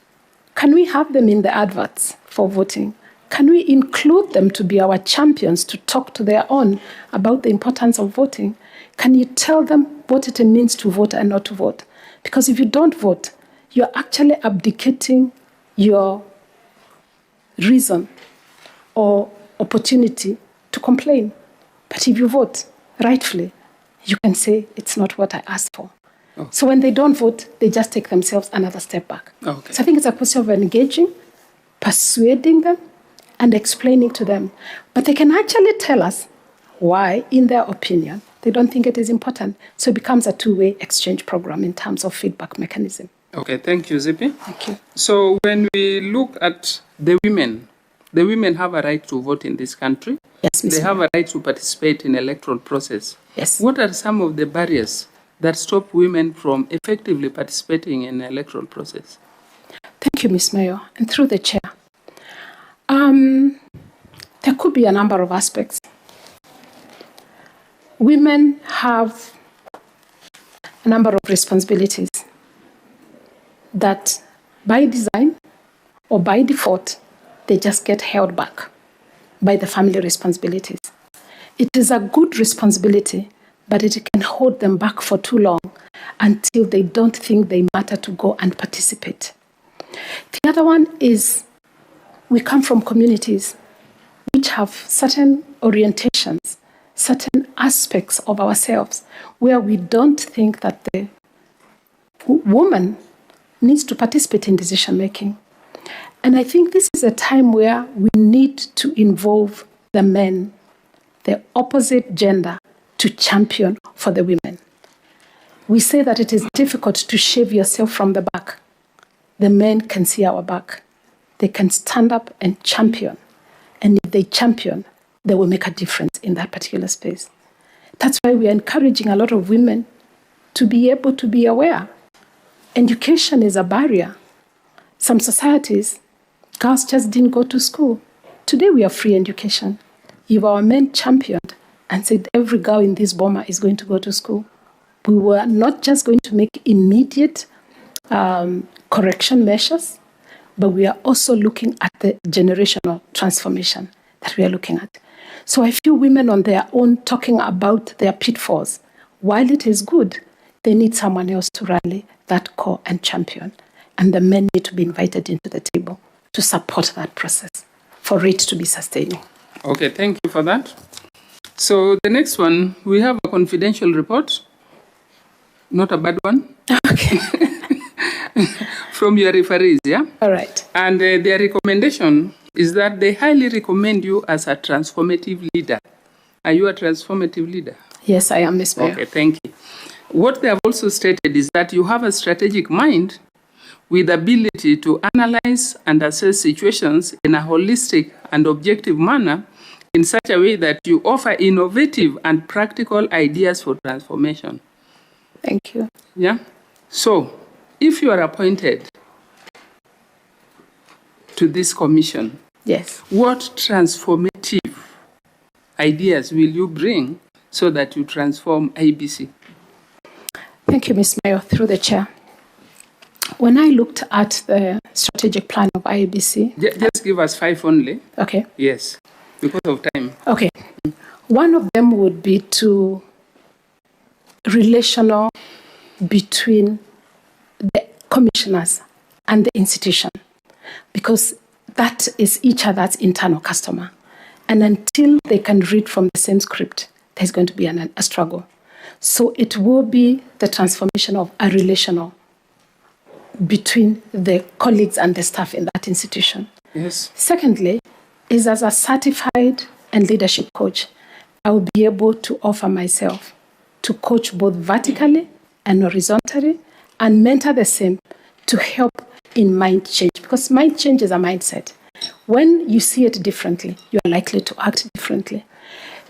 Can we have them in the adverts for voting? Can we include them to be our champions, to talk to their own about the importance of voting? Can you tell them what it means to vote and not to vote? Because if you don't vote, you're actually abdicating your reason or opportunity to complain. But if you vote rightfully, you can say, it's not what I asked for. Oh. So when they don't vote, they just take themselves another step back. Okay. So I think it's a question of engaging, persuading them, and explaining to them. But they can actually tell us why, in their opinion, they don't think it is important. So it becomes a two-way exchange program in terms of feedback mechanism. Okay, thank you, Zippy. Thank you. So when we look at the women the women have a right to vote in this country. Yes, Ms. They have Mayor. a right to participate in electoral process. Yes. What are some of the barriers that stop women from effectively participating in the electoral process? Thank you, Ms. Mayor, and through the chair. There could be a number of aspects. Women have a number of responsibilities that by design or by default, they just get held back by the family responsibilities. It is a good responsibility, but it can hold them back for too long until they don't think they matter to go and participate. The other one is we come from communities which have certain orientations, certain aspects of ourselves where we don't think that the woman needs to participate in decision making. And I think this is a time where we need to involve the men, the opposite gender, to champion for the women. We say that it is difficult to shave yourself from the back. The men can see our back. They can stand up and champion. And if they champion, they will make a difference in that particular space. That's why we are encouraging a lot of women to be able to be aware. Education is a barrier. Some societies, girls just didn't go to school. Today we have free education. If our men championed and said every girl in this Boma is going to go to school, we were not just going to make immediate correction measures, but we are also looking at the generational transformation that we are looking at. So I feel women on their own talking about their pitfalls, while it is good, they need someone else to rally that core and champion. And the men need to be invited into the table to support that process for it to be sustaining. Okay, thank you for that. So the next one, we have a confidential report, not a bad one. Okay. From your referees, yeah? All right. And their recommendation is that they highly recommend you as a transformative leader. Are you a transformative leader? Yes, I am, Ms. Mayor. Okay, thank you. What they have also stated is that you have a strategic mind with ability to analyze and assess situations in a holistic and objective manner in such a way that you offer innovative and practical ideas for transformation. Thank you. Yeah? So, if you are appointed to this commission, Yes. what transformative ideas will you bring so that you transform IEBC? Thank you, Ms. Mayor, through the chair. When I looked at the strategic plan of IEBC... Just give us 5 only. Okay. Yes, because of time. Okay. One of them would be to relational between the commissioners and the institution, because that is each other's internal customer. And until they can read from the same script, there's going to be a struggle. So it will be the transformation of a relational between the colleagues and the staff in that institution. Yes. Secondly, is as a certified and leadership coach, I will be able to offer myself to coach both vertically and horizontally and mentor the same to help in mind change, because mind change is a mindset. When you see it differently, you are likely to act differently.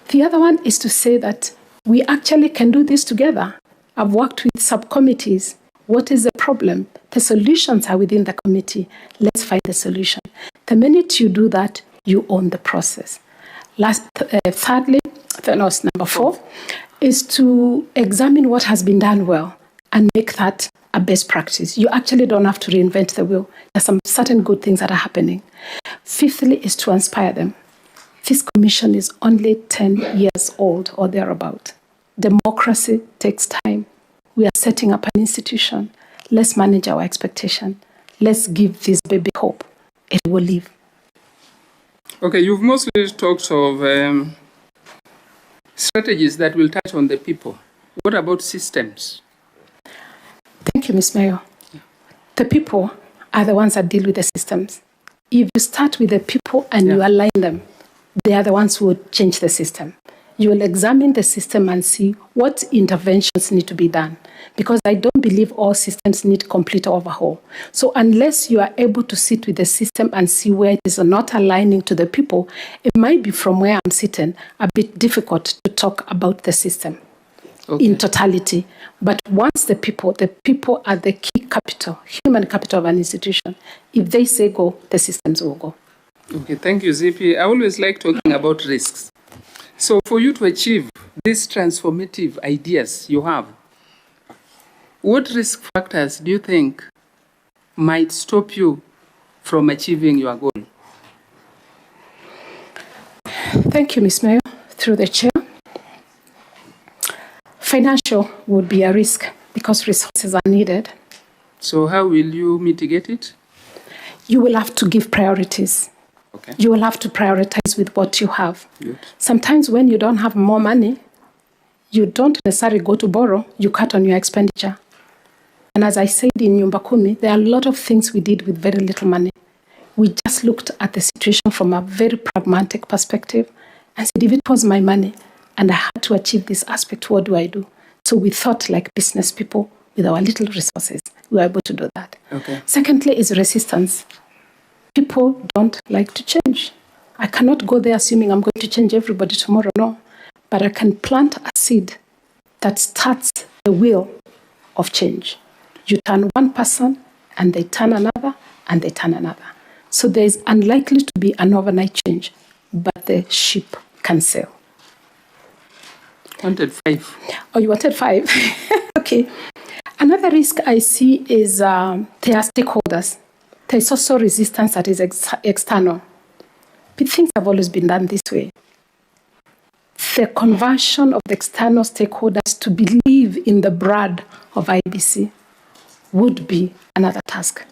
The other one is to say that we actually can do this together. I've worked with subcommittees. What is the problem? The solutions are within the committee. Let's find the solution. The minute you do that, you own the process. Thirdly, number 4, is to examine what has been done well and make that a best practice. You actually don't have to reinvent the wheel. There's some certain good things that are happening. Fifthly is to inspire them. This commission is only 10 years old or thereabout. Democracy takes time. We are setting up an institution. Let's manage our expectation. Let's give this baby hope. It will live. Okay, you've mostly talked of strategies that will touch on the people. What about systems? Thank you, Ms. Mayor. The people are the ones that deal with the systems. If you start with the people and you align them, they are the ones who would change the system. You will examine the system and see what interventions need to be done. Because I don't believe all systems need complete overhaul. So unless you are able to sit with the system and see where it is not aligning to the people, it might be from where I'm sitting a bit difficult to talk about the system in totality. But once the people are the key capital, human capital of an institution. If they say go, the systems will go. Okay, thank you, Zippy. I always like talking about risks. So for you to achieve these transformative ideas you have, what risk factors do you think might stop you from achieving your goal? Thank you, Ms. Mayor. Through the chair. Financial would be a risk because resources are needed. So how will you mitigate it? You will have to give priorities. Okay. You will have to prioritize with what you have. Good. Sometimes when you don't have more money, you don't necessarily go to borrow, you cut on your expenditure. And as I said in Nyumba Kumi, there are a lot of things we did with very little money. We just looked at the situation from a very pragmatic perspective and said, if it was my money and I had to achieve this aspect, what do I do? So we thought like business people with our little resources. We were able to do that. Okay. Secondly is resistance. People don't like to change. I cannot go there assuming I'm going to change everybody tomorrow, no. But I can plant a seed that starts the wheel of change. You turn one person, and they turn another, and they turn another. So there is unlikely to be an overnight change, but the ship can sail. Wanted 5. Oh, you wanted 5? Okay. Another risk I see is there are stakeholders. There is also resistance that is external. But things have always been done this way. The conversion of the external stakeholders to believe in the brand of IEBC would be another task.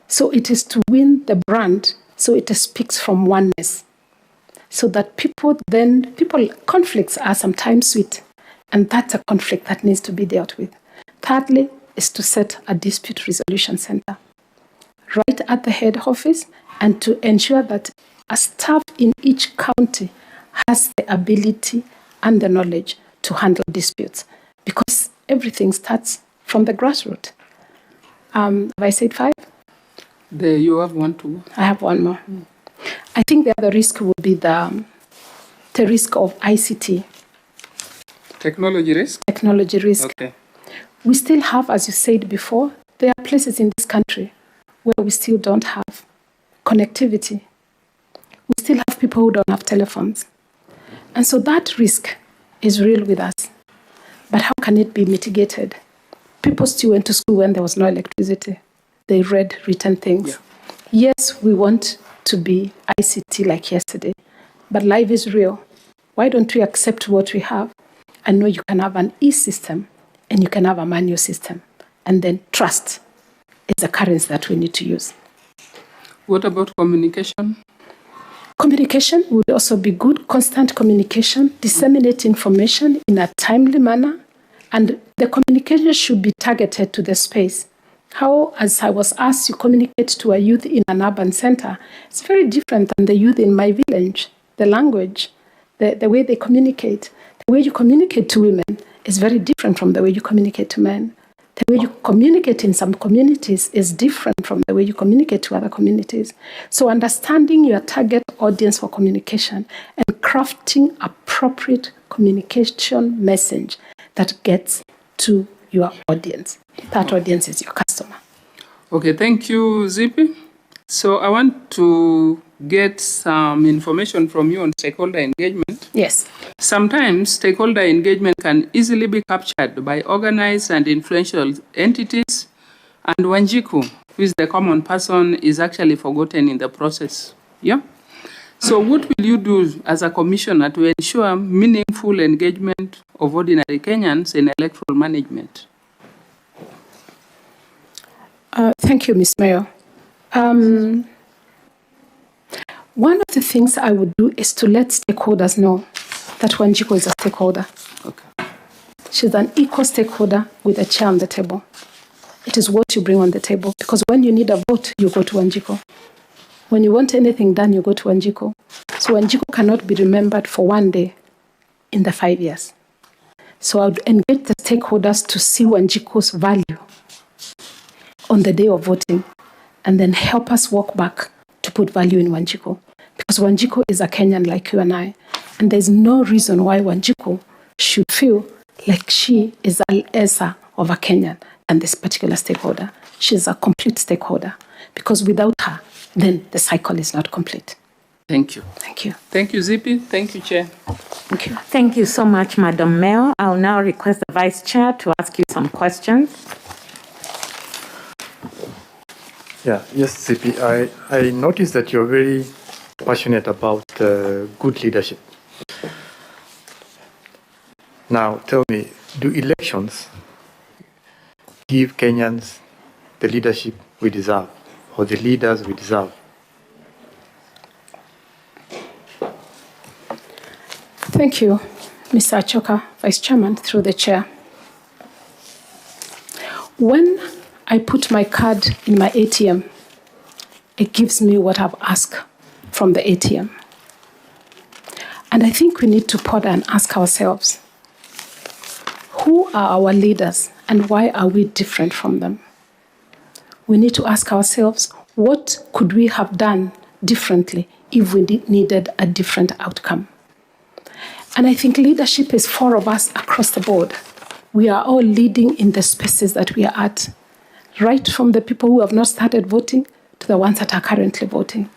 So it is to win the brand so it speaks from oneness. So that conflicts are sometimes sweet, and that's a conflict that needs to be dealt with. Thirdly, is to set a dispute resolution center right at the head office and to ensure that a staff in each county has the ability and the knowledge to handle disputes, because everything starts from the grassroots. Have I said 5? You have 1 to go. I have 1 more. I think the other risk would be the risk of ICT. Technology risk? Technology risk. Okay. We still have, as you said before, there are places in this country where we still don't have connectivity. We still have people who don't have telephones. And so that risk is real with us. But how can it be mitigated? People still went to school when there was no electricity. They read written things. Yeah. Yes, we want to be ICT like yesterday, but life is real. Why don't we accept what we have and know you can have an e-system and you can have a manual system, and then trust is the currency that we need to use. What about communication? Communication would also be good, constant communication, disseminate information in a timely manner, and the communication should be targeted to the space. How, as I was asked, you communicate to a youth in an urban center, it's very different than the youth in my village. The language, the way they communicate, the way you communicate to women is very different from the way you communicate to men. The way you communicate in some communities is different from the way you communicate to other communities. So understanding your target audience for communication and crafting appropriate communication message that gets to your audience. That audience is your customer. Okay, thank you, Zippy. So I want to get some information from you on stakeholder engagement. Yes. Sometimes stakeholder engagement can easily be captured by organized and influential entities, and Wanjiku, who is the common person, is actually forgotten in the process. Yeah? So what will you do as a commissioner to ensure meaningful engagement of ordinary Kenyans in electoral management? Thank you, Ms. Mayor. One of the things I would do is to let stakeholders know that Wanjiku is a stakeholder. Okay. She's an equal stakeholder with a chair on the table. It is what you bring on the table, because when you need a vote, you go to Wanjiku. When you want anything done, you go to Wanjiku. So Wanjiku cannot be remembered for one day in the 5 years. So I would engage the stakeholders to see Wanjiku's value on the day of voting, and then help us walk back to put value in Wanjiku. Because Wanjiku is a Kenyan like you and I, and there's no reason why Wanjiku should feel like she is a lesser of a Kenyan than this particular stakeholder. She's a complete stakeholder, because without her, then the cycle is not complete. Thank you. Thank you. Thank you, Zippy. Thank you, Chair. Thank you. Thank you so much, Madam Mayor. I'll now request the Vice Chair to ask you some questions. Yeah, yes, Zippy. I noticed that you're very passionate about good leadership. Now, tell me, do elections give Kenyans the leadership we deserve, or the leaders we deserve? Thank you, Mr. Achoka, Vice Chairman, through the Chair. When I put my card in my ATM, it gives me what I've asked from the ATM. And I think we need to pause and ask ourselves, who are our leaders and why are we different from them? We need to ask ourselves, what could we have done differently if we needed a different outcome? And I think leadership is 4 of us across the board. We are all leading in the spaces that we are at, right from the people who have not started voting to the ones that are currently voting.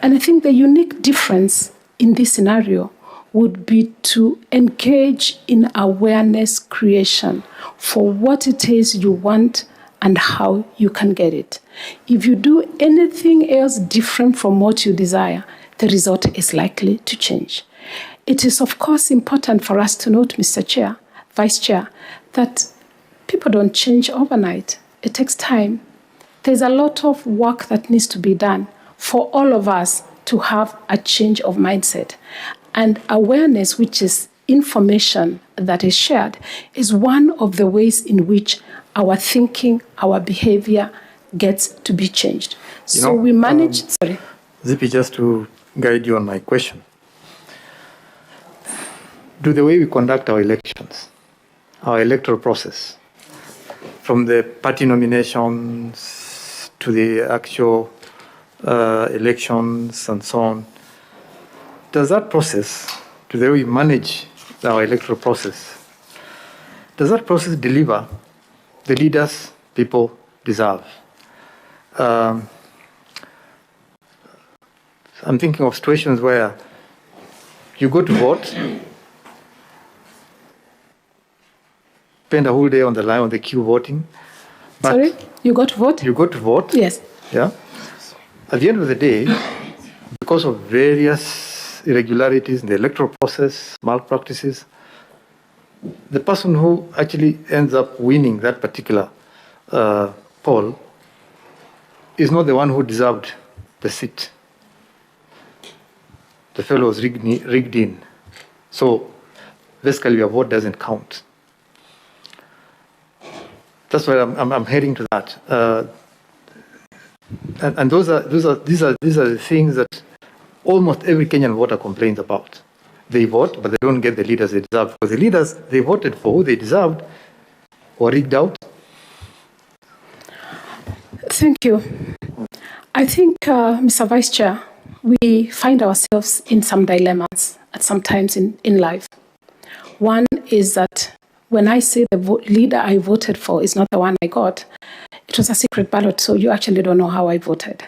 And I think the unique difference in this scenario would be to engage in awareness creation for what it is you want and how you can get it. If you do anything else different from what you desire, the result is likely to change. It is, of course, important for us to note, Mr. Chair, Vice Chair, that people don't change overnight. It takes time. There's a lot of work that needs to be done for all of us to have a change of mindset. And awareness, which is information that is shared, is one of the ways in which our thinking, our behavior gets to be changed. So we manage... Sorry. Zippy, just to guide you on my question. Do the way we conduct our elections, our electoral process, from the party nominations to the actual elections and so on, does that process, to the way we manage our electoral process, does that process deliver the leaders people deserve? I'm thinking of situations where you go to vote, spend a whole day on the line on the queue voting. But Sorry, you got to vote? You go to vote. Yes. Yeah. At the end of the day, because of various irregularities in the electoral process, malpractices, the person who actually ends up winning that particular poll is not the one who deserved the seat. The fellow was rigged in. So basically your vote doesn't count. That's why I'm heading to that. And these are the things that almost every Kenyan voter complains about. They vote, but they don't get the leaders they deserve, because the leaders they voted for, who they deserved, were rigged out. Thank you. I think, Mr. Vice Chair, we find ourselves in some dilemmas at some times in life. One is that when I say the leader I voted for is not the one I got, it was a secret ballot, so you actually don't know how I voted.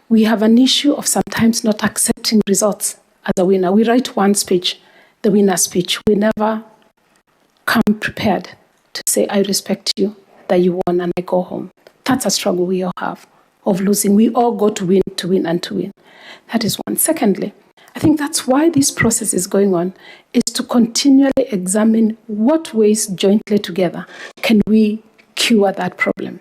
We have an issue of sometimes not accepting results as a winner. We write one speech, the winner's speech. We never come prepared to say, I respect you, that you won, and I go home. That's a struggle we all have of losing. We all go to win, and to win. That is one. Secondly, I think that's why this process is going on, is to continually examine what ways jointly together can we cure that problem.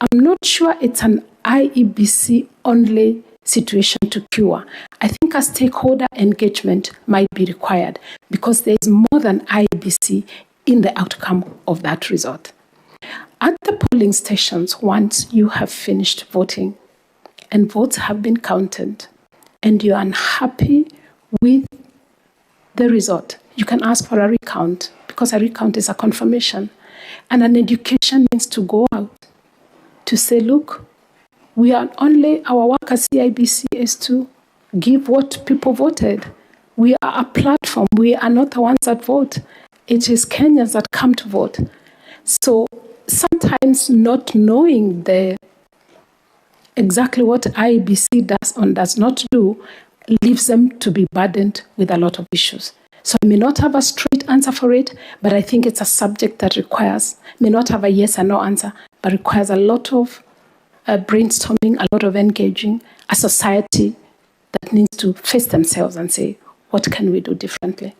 I'm not sure it's an IEBC only situation to cure. I think a stakeholder engagement might be required because there is more than IEBC in the outcome of that result. At the polling stations, once you have finished voting and votes have been counted and you're unhappy with the result, you can ask for a recount, because a recount is a confirmation. And an education means to go out, to say, look, we are only, our work at IEBC is to give what people voted. We are a platform. We are not the ones that vote. It is Kenyans that come to vote. So sometimes not knowing exactly what IEBC does or does not do leaves them to be burdened with a lot of issues. So I may not have a straight answer for it, but I think it's a subject that may not have a yes or no answer, but requires a lot of brainstorming, a lot of engaging, a society that needs to face themselves and say, what can we do differently?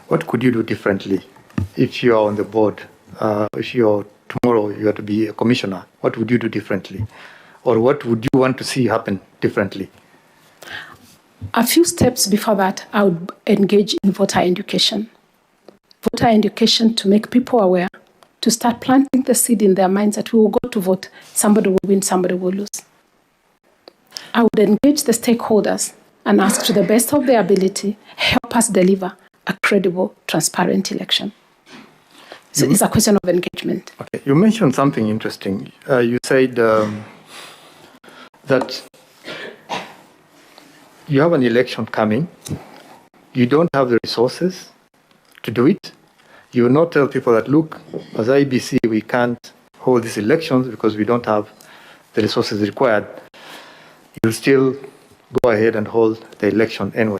What could you do differently if you are on the board? Tomorrow you are to be a commissioner, what would you do differently? Or what would you want to see happen differently? A few steps before that, I would engage in voter education. Voter education to make people aware, to start planting the seed in their minds that we will go to vote, somebody will win, somebody will lose. I would engage the stakeholders and ask, to the best of their ability, help us deliver a credible, transparent election. So it's a question of engagement. Okay, you mentioned something interesting. You said that you have an election coming, you don't have the resources to do it. You will not tell people that, look, as IEBC, we can't hold these elections because we don't have the resources required. You'll still go ahead and hold the election anyway.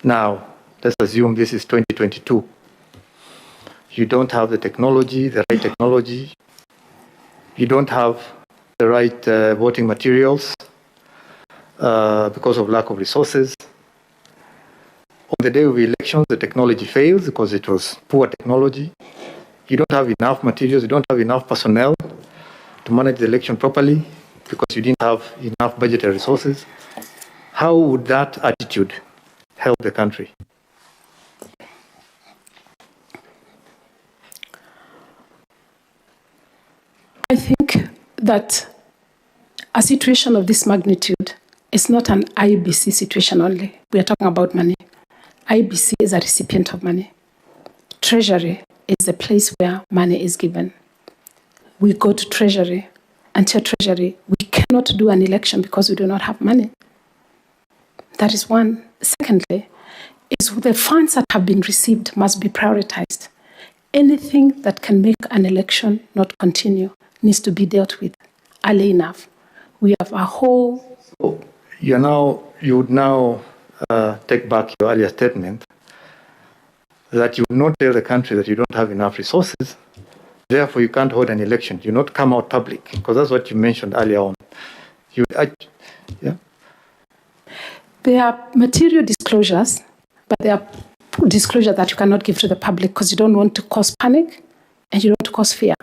Now, let's assume this is 2022. You don't have the technology, the right technology. You don't have the right voting materials because of lack of resources. On the day of elections, the technology fails because it was poor technology. You don't have enough materials, you don't have enough personnel to manage the election properly because you didn't have enough budgetary resources. How would that attitude help the country? I think that a situation of this magnitude is not an IEBC situation only. We are talking about money. IEBC is a recipient of money. Treasury is the place where money is given. We go to Treasury. Until Treasury, we cannot do an election because we do not have money. That is one. Secondly, is the funds that have been received must be prioritized. Anything that can make an election not continue needs to be dealt with early enough. We have a whole... So you would now take back your earlier statement that you would not tell the country that you don't have enough resources, therefore you can't hold an election. You not come out public, because that's what you mentioned earlier on. There are material disclosures, but there are disclosures that you cannot give to the public because you don't want to cause panic and you don't want to cause fear.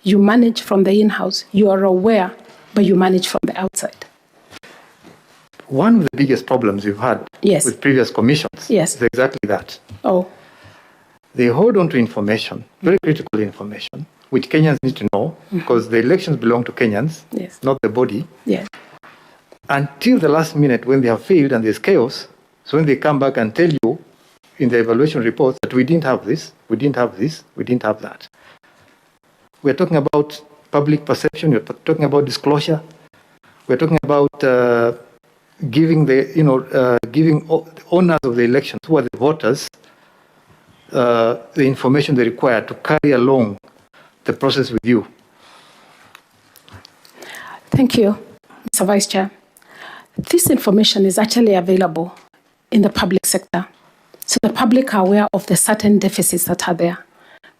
You manage from the in-house. You are aware, but you manage from the outside. One of the biggest problems we've had with previous commissions is exactly that. Oh. They hold on to information, very critical information, which Kenyans need to know, because the elections belong to Kenyans, not the body. Yes. Until the last minute when they have failed and there's chaos, so when they come back and tell you in the evaluation reports that we didn't have this, we didn't have this, we didn't have that. We're talking about public perception, we're talking about disclosure, we're talking about giving giving owners of the elections, who are the voters, the information they require to carry along the process with you. Thank you, Mr. Vice Chair. This information is actually available in the public sector. So the public are aware of the certain deficits that are there.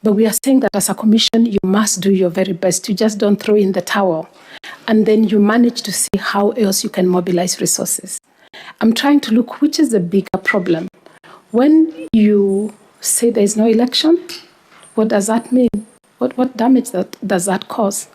But we are saying that as a commission, you must do your very best. You just don't throw in the towel. And then you manage to see how else you can mobilize resources. I'm trying to look which is the bigger problem. When you say there is no election, what does that mean? What damage does that cause?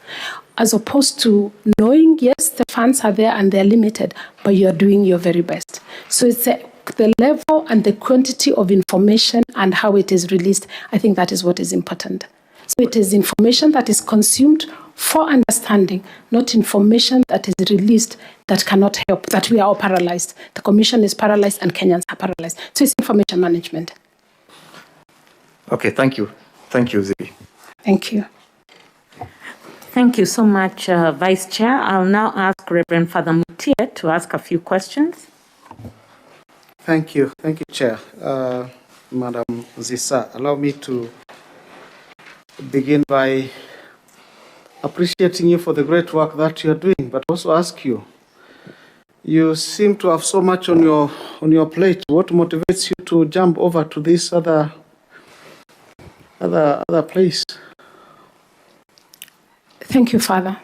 As opposed to knowing, yes, the funds are there and they're limited, but you're doing your very best. So it's the level and the quantity of information and how it is released. I think that is what is important. So it is information that is consumed for understanding, not information that is released that cannot help, that we are all paralyzed. The Commission is paralyzed and Kenyans are paralyzed. So it's information management. Okay, thank you. Thank you, Zipi. Thank you. Thank you so much, Vice Chair. I'll now ask Reverend Father Mutie to ask a few questions. Thank you, Chair. Madam Zisa, allow me to begin by appreciating you for the great work that you're doing, but also ask you, you seem to have so much on your plate. What motivates you to jump over to this other place? Thank you, Father.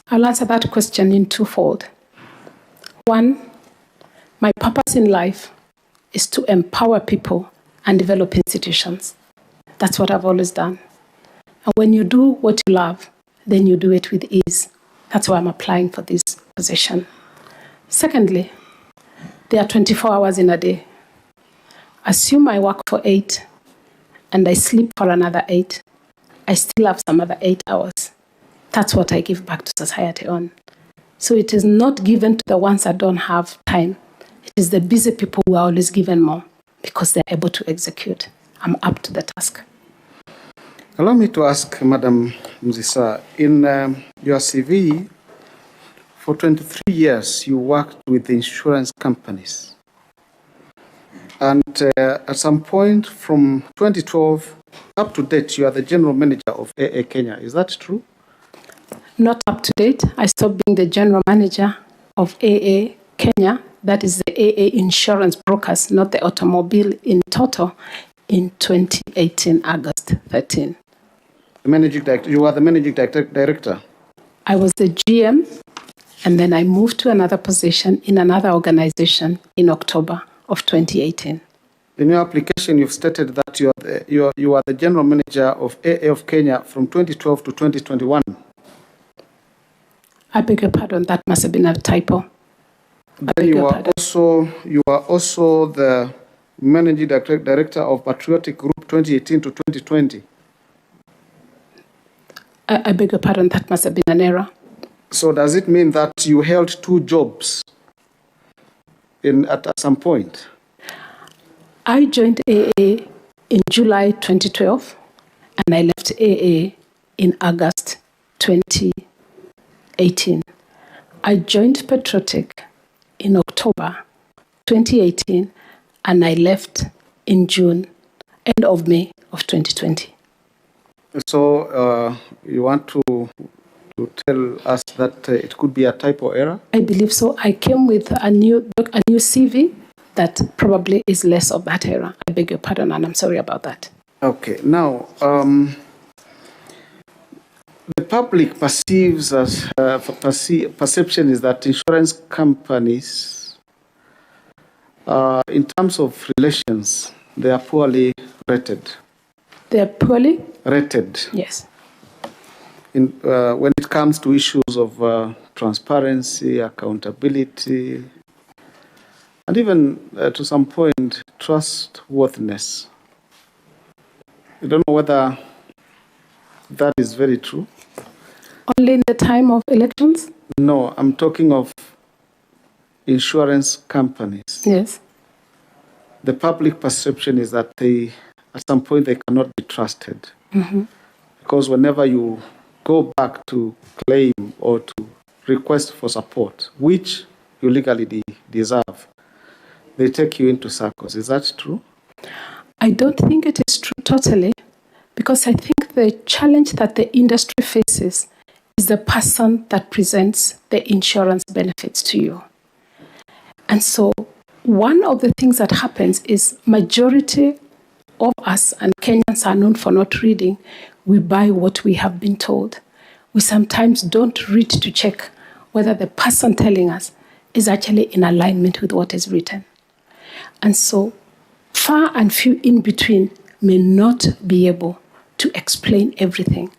I'll answer that question in twofold. One, my purpose in life is to empower people and develop institutions. That's what I've always done. And when you do what you love, then you do it with ease. That's why I'm applying for this position. Secondly, there are 24 hours in a day. Assume I work for 8 and I sleep for another 8. I still have some other 8 hours. That's what I give back to society on. So it is not given to the ones that don't have time. It is the busy people who are always given more because they're able to execute. I'm up to the task. Allow me to ask Madam Mzisa, in your CV, for 23 years, you worked with insurance companies. And at some point from 2012 up to date, you are the general manager of AA Kenya. Is that true? Not up to date. I stopped being the general manager of AA Kenya. That is the AA insurance brokers, not the automobile in total, in 2018, August 13. The managing director. You are the managing director. I was the GM, and then I moved to another position in another organization in October of 2018. In your application, you've stated that you are the general manager of AA of Kenya from 2012 to 2021. I beg your pardon, that must have been a typo. Then you are also the managing director of Patriotic Group 2018 to 2020. I beg your pardon, that must have been an error. So does it mean that you held 2 jobs at some point? I joined AA in July 2012, and I left AA in August 2018. I joined Patriotic in October 2018, and I left in June, end of May of 2020. So you want to tell us that it could be a typo error? I believe so. I came with a new CV that probably is less of that error. I beg your pardon, and I'm sorry about that. Okay. Now, the public perceives as perception is that insurance companies, in terms of relations, they are poorly rated. They are poorly rated. Yes. When it comes to issues of transparency, accountability, and even to some point, trustworthiness. I don't know whether that is very true. Only in the time of elections? No, I'm talking of insurance companies. Yes. The public perception is that at some point, they cannot be trusted. Mm-hmm. Because whenever you go back to claim or to request for support, which you legally deserve, they take you into circles. Is that true? I don't think it is true totally, because I think the challenge that the industry faces is the person that presents the insurance benefits to you. And so one of the things that happens is majority of us, and Kenyans are known for not reading, we buy what we have been told. We sometimes don't read to check whether the person telling us is actually in alignment with what is written. And so far and few in between may not be able to explain everything.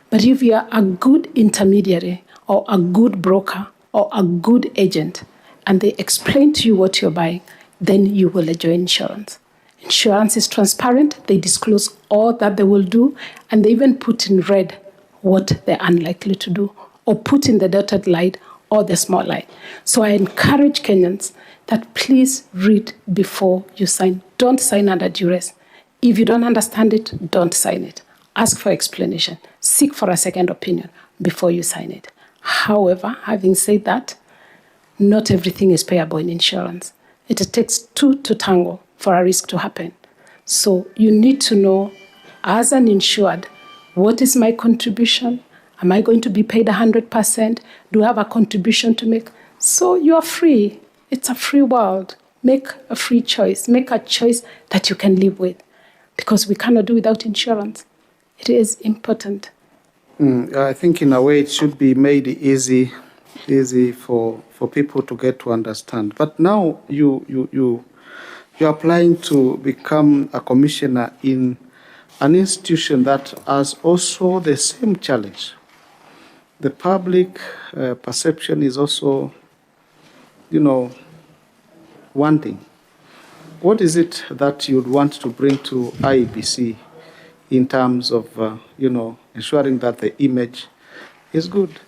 But if you are a good intermediary or a good broker or a good agent, and they explain to you what you're buying, then you will enjoy insurance. Insurance is transparent. They disclose all that they will do, and they even put in red what they're unlikely to do, or put in the dotted line or the small line. So I encourage Kenyans that please read before you sign. Don't sign under duress. If you don't understand it, don't sign it. Ask for explanation. Seek for a second opinion before you sign it. However, having said that, not everything is payable in insurance. It takes two to tango for a risk to happen. So you need to know, as an insured, what is my contribution? Am I going to be paid 100%? Do I have a contribution to make? So you are free. It's a free world. Make a free choice. Make a choice that you can live with, because we cannot do without insurance. It is important. I think in a way it should be made easy for people to get to understand. But now you're applying to become a commissioner in an institution that has also the same challenge. The public perception is also, wanting. What is it that you'd want to bring to IEBC in terms of, ensuring that the image is good?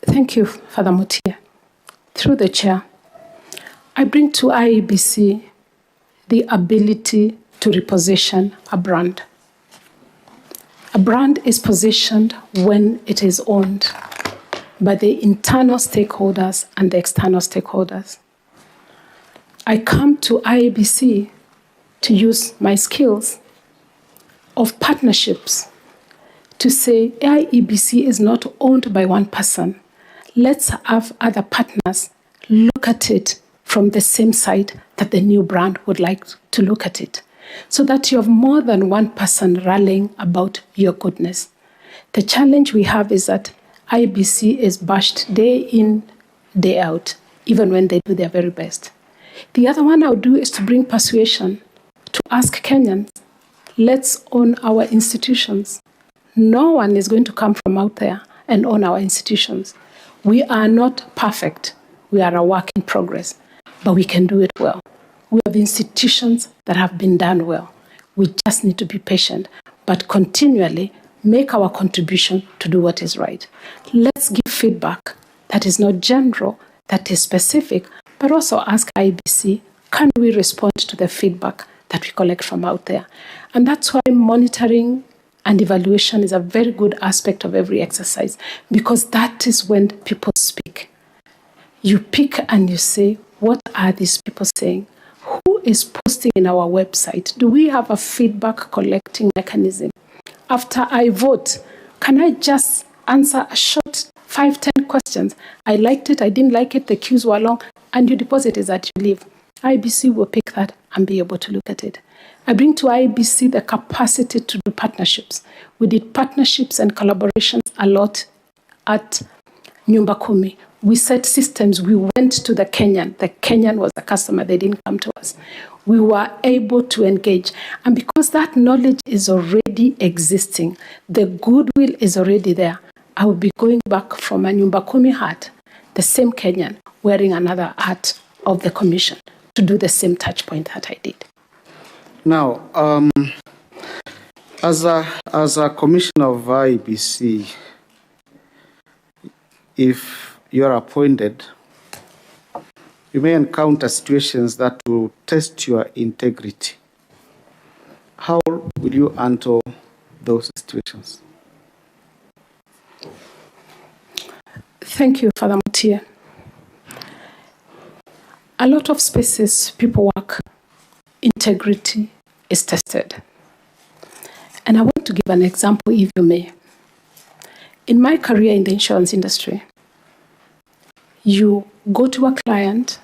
Thank you, Father Mutia. Through the chair, I bring to IEBC the ability to reposition a brand. A brand is positioned when it is owned by the internal stakeholders and the external stakeholders. I come to IEBC to use my skills of partnerships to say IEBC is not owned by one person. Let's have other partners look at it from the same side that the new brand would like to look at it, so that you have more than one person rallying about your goodness. The challenge we have is that IEBC is bashed day in, day out, even when they do their very best. The other one I would do is to bring persuasion, to ask Kenyans, let's own our institutions. No one is going to come from out there and own our institutions. We are not perfect. We are a work in progress, but we can do it well. We have institutions that have been done well. We just need to be patient, but continually make our contribution to do what is right. Let's give feedback that is not general, that is specific, but also ask IEBC, can we respond to the feedback that we collect from out there? And that's why monitoring and evaluation is a very good aspect of every exercise, because that is when people speak. You pick and you say, what are these people saying? Who is posting in our website? Do we have a feedback collecting mechanism? After I vote, can I just answer a short 5-10 questions? I liked it, I didn't like it, the queues were long, and you deposit it that you leave. IEBC will pick that and be able to look at it. I bring to IEBC the capacity to do partnerships. We did partnerships and collaborations a lot at Nyumba Kumi. We set systems. We went to the Kenyan. The Kenyan was the customer. They didn't come to us. We were able to engage. And because that knowledge is already existing, the goodwill is already there, I will be going back from a Nyumba Kumi hat, the same Kenyan, wearing another hat of the commission to do the same touch point that I did. Now, as a commissioner of IEBC, if you are appointed, you may encounter situations that will test your integrity. How will you handle those situations? Thank you, Father Mutia. A lot of spaces people work, integrity is tested. And I want to give an example, if you may. In my career in the insurance industry, you go to a client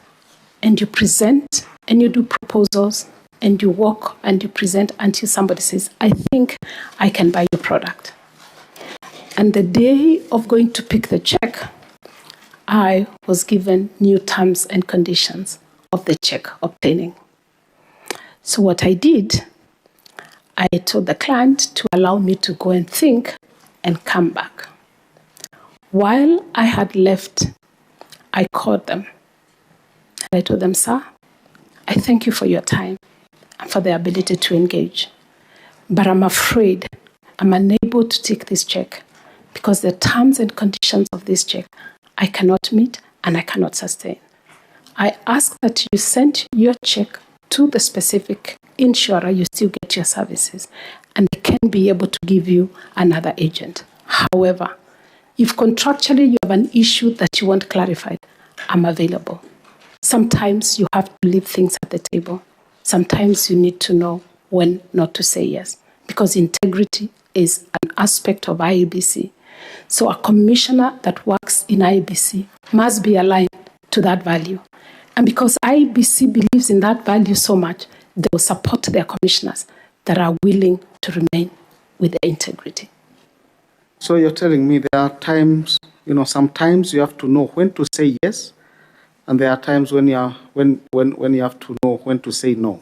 and you present and you do proposals and you walk and you present until somebody says, I think I can buy your product. And the day of going to pick the check, I was given new terms and conditions of the check obtaining. So what I did, I told the client to allow me to go and think and come back. While I had left, I called them. And I told them, sir, I thank you for your time and for the ability to engage. But I'm afraid I'm unable able to take this check because the terms and conditions of this check I cannot meet and I cannot sustain. I ask that you send your check to the specific insurer, you still get your services, and they can be able to give you another agent. However, if contractually you have an issue that you want clarified, I'm available. Sometimes you have to leave things at the table. Sometimes you need to know when not to say yes, because integrity is an aspect of IEBC. So a commissioner that works in IEBC must be aligned to that value. And because IEBC believes in that value so much, they will support their commissioners that are willing to remain with their integrity. So you're telling me there are times, sometimes you have to know when to say yes, and there are times when you have to know when to say no.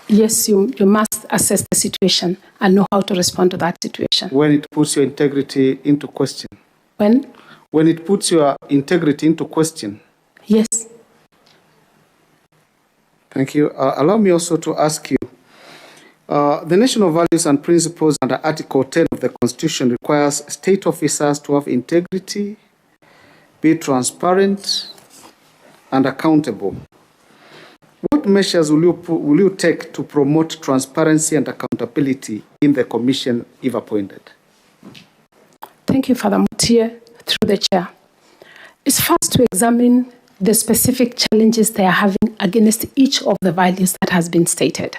Yes, you must assess the situation and know how to respond to that situation. When it puts your integrity into question. When? When it puts your integrity into question. Yes. Thank you. Allow me also to ask you, the national values and principles under Article 10 of the Constitution requires state officers to have integrity, be transparent, and accountable. What measures will you take to promote transparency and accountability in the Commission if appointed? Thank you, Father Mutie, through the chair. It's first to examine the specific challenges they are having against each of the values that has been stated.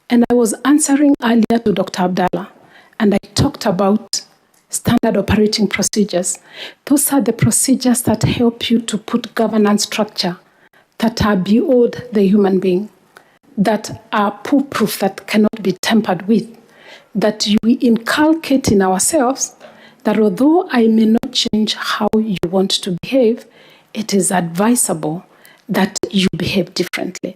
And I was answering earlier to Dr. Abdallah, and I talked about standard operating procedures. Those are the procedures that help you to put governance structure that are beyond the human being, that are foolproof, that cannot be tampered with, that we inculcate in ourselves, that although I may not change how you want to behave, it is advisable that you behave differently.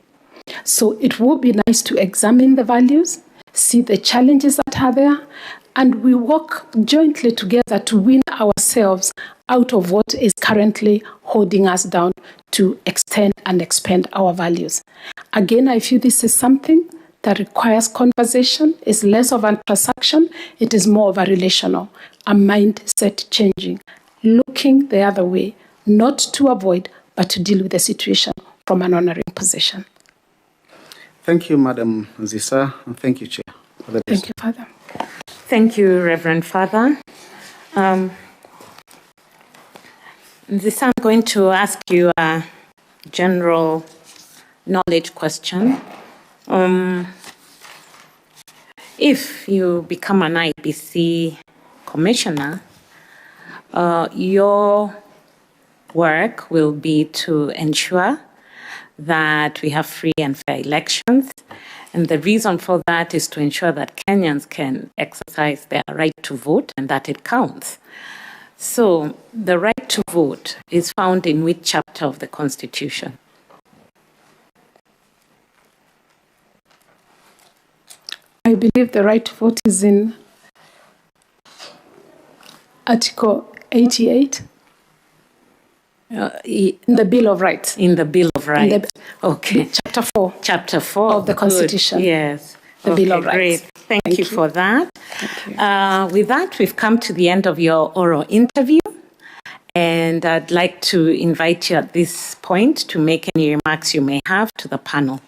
So it would be nice to examine the values, see the challenges that are there, and we work jointly together to win ourselves out of what is currently holding us down to extend and expand our values. Again, I feel this is something that requires conversation. It's less of a transaction. It is more of a relational, a mindset changing, looking the other way, not to avoid, but to deal with the situation from an honoring position. Thank you, Madam Zisa, and thank you, Chair. Thank you, Father. Thank you, Reverend Father. Zisa, I'm going to ask you a general knowledge question. If you become an IEBC commissioner, your work will be to ensure that we have free and fair elections. And the reason for that is to ensure that Kenyans can exercise their right to vote and that it counts. So the right to vote is found in which chapter of the Constitution? I believe the right to vote is in Article 88. In the Bill of Rights. In the Bill of Rights. Okay. Chapter 4. Chapter 4 of the Constitution. Good. Yes. The Bill of Rights. Great. Thank you for that. Thank you. With that, we've come to the end of your oral interview. And I'd like to invite you at this point to make any remarks you may have to the panel.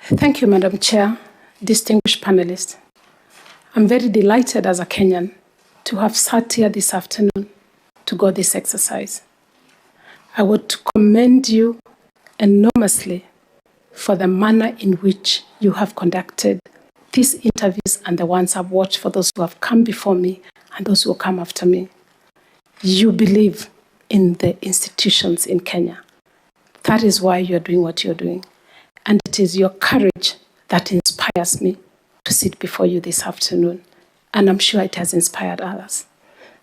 Thank you, Madam Chair, distinguished panelists. I'm very delighted as a Kenyan to have sat here this afternoon to go this exercise. I want to commend you enormously for the manner in which you have conducted these interviews and the ones I've watched for those who have come before me and those who will come after me. You believe in the institutions in Kenya. That is why you're doing what you're doing. And it is your courage that inspires me to sit before you this afternoon. And I'm sure it has inspired others.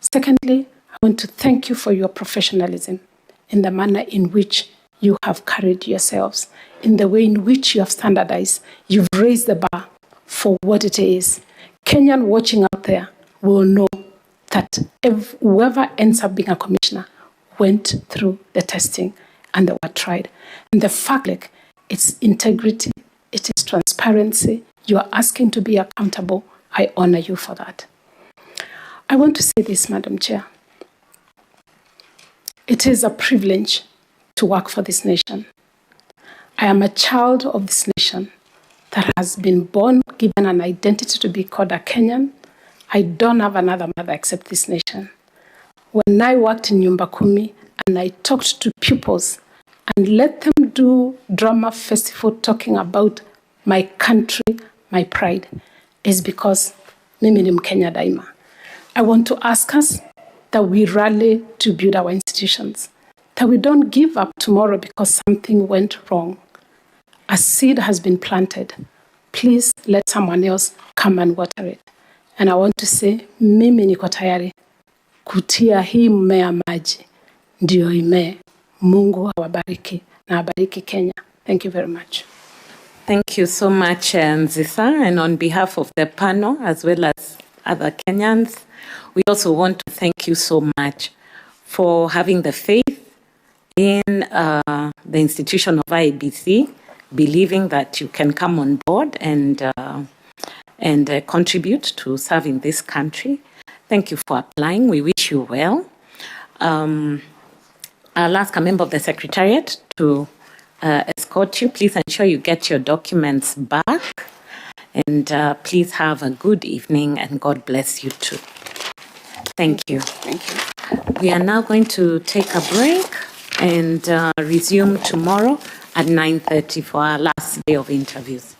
Secondly, I want to thank you for your professionalism in the manner in which you have carried yourselves, in the way in which you have standardized. You've raised the bar for what it is. Kenyan watching out there will know that whoever ends up being a commissioner went through the testing and they were tried. And the fact, like, it's integrity, it is transparency, You are asking to be accountable. I honor you for that. I want to say this, Madam Chair. It is a privilege to work for this nation. I am a child of this nation that has been born, given an identity to be called a Kenyan. I don't have another mother except this nation. When I worked in Nyumba Kumi and I talked to pupils and let them do drama festival talking about my country, my pride, is because mimi ni Mkenya daima. I want to ask us that we rally to build our institutions, that we don't give up tomorrow because something went wrong. A seed has been planted. Please let someone else come and water it. And I want to say, mimi niko tayari kutia hii mmea maji, ndio imee. Mungu awabariki na abariki Kenya. Thank you very much. Thank you so much, Nzisa. And on behalf of the panel, as well as other Kenyans, we also want to thank you so much for having the faith in the institution of IEBC, believing that you can come on board and contribute to serving this country. Thank you for applying. We wish you well. I'll ask a member of the Secretariat to escort you. Please ensure you get your documents back. And please have a good evening and God bless you too. Thank you. Thank you. We are now going to take a break and resume tomorrow at 9:30 for our last day of interviews.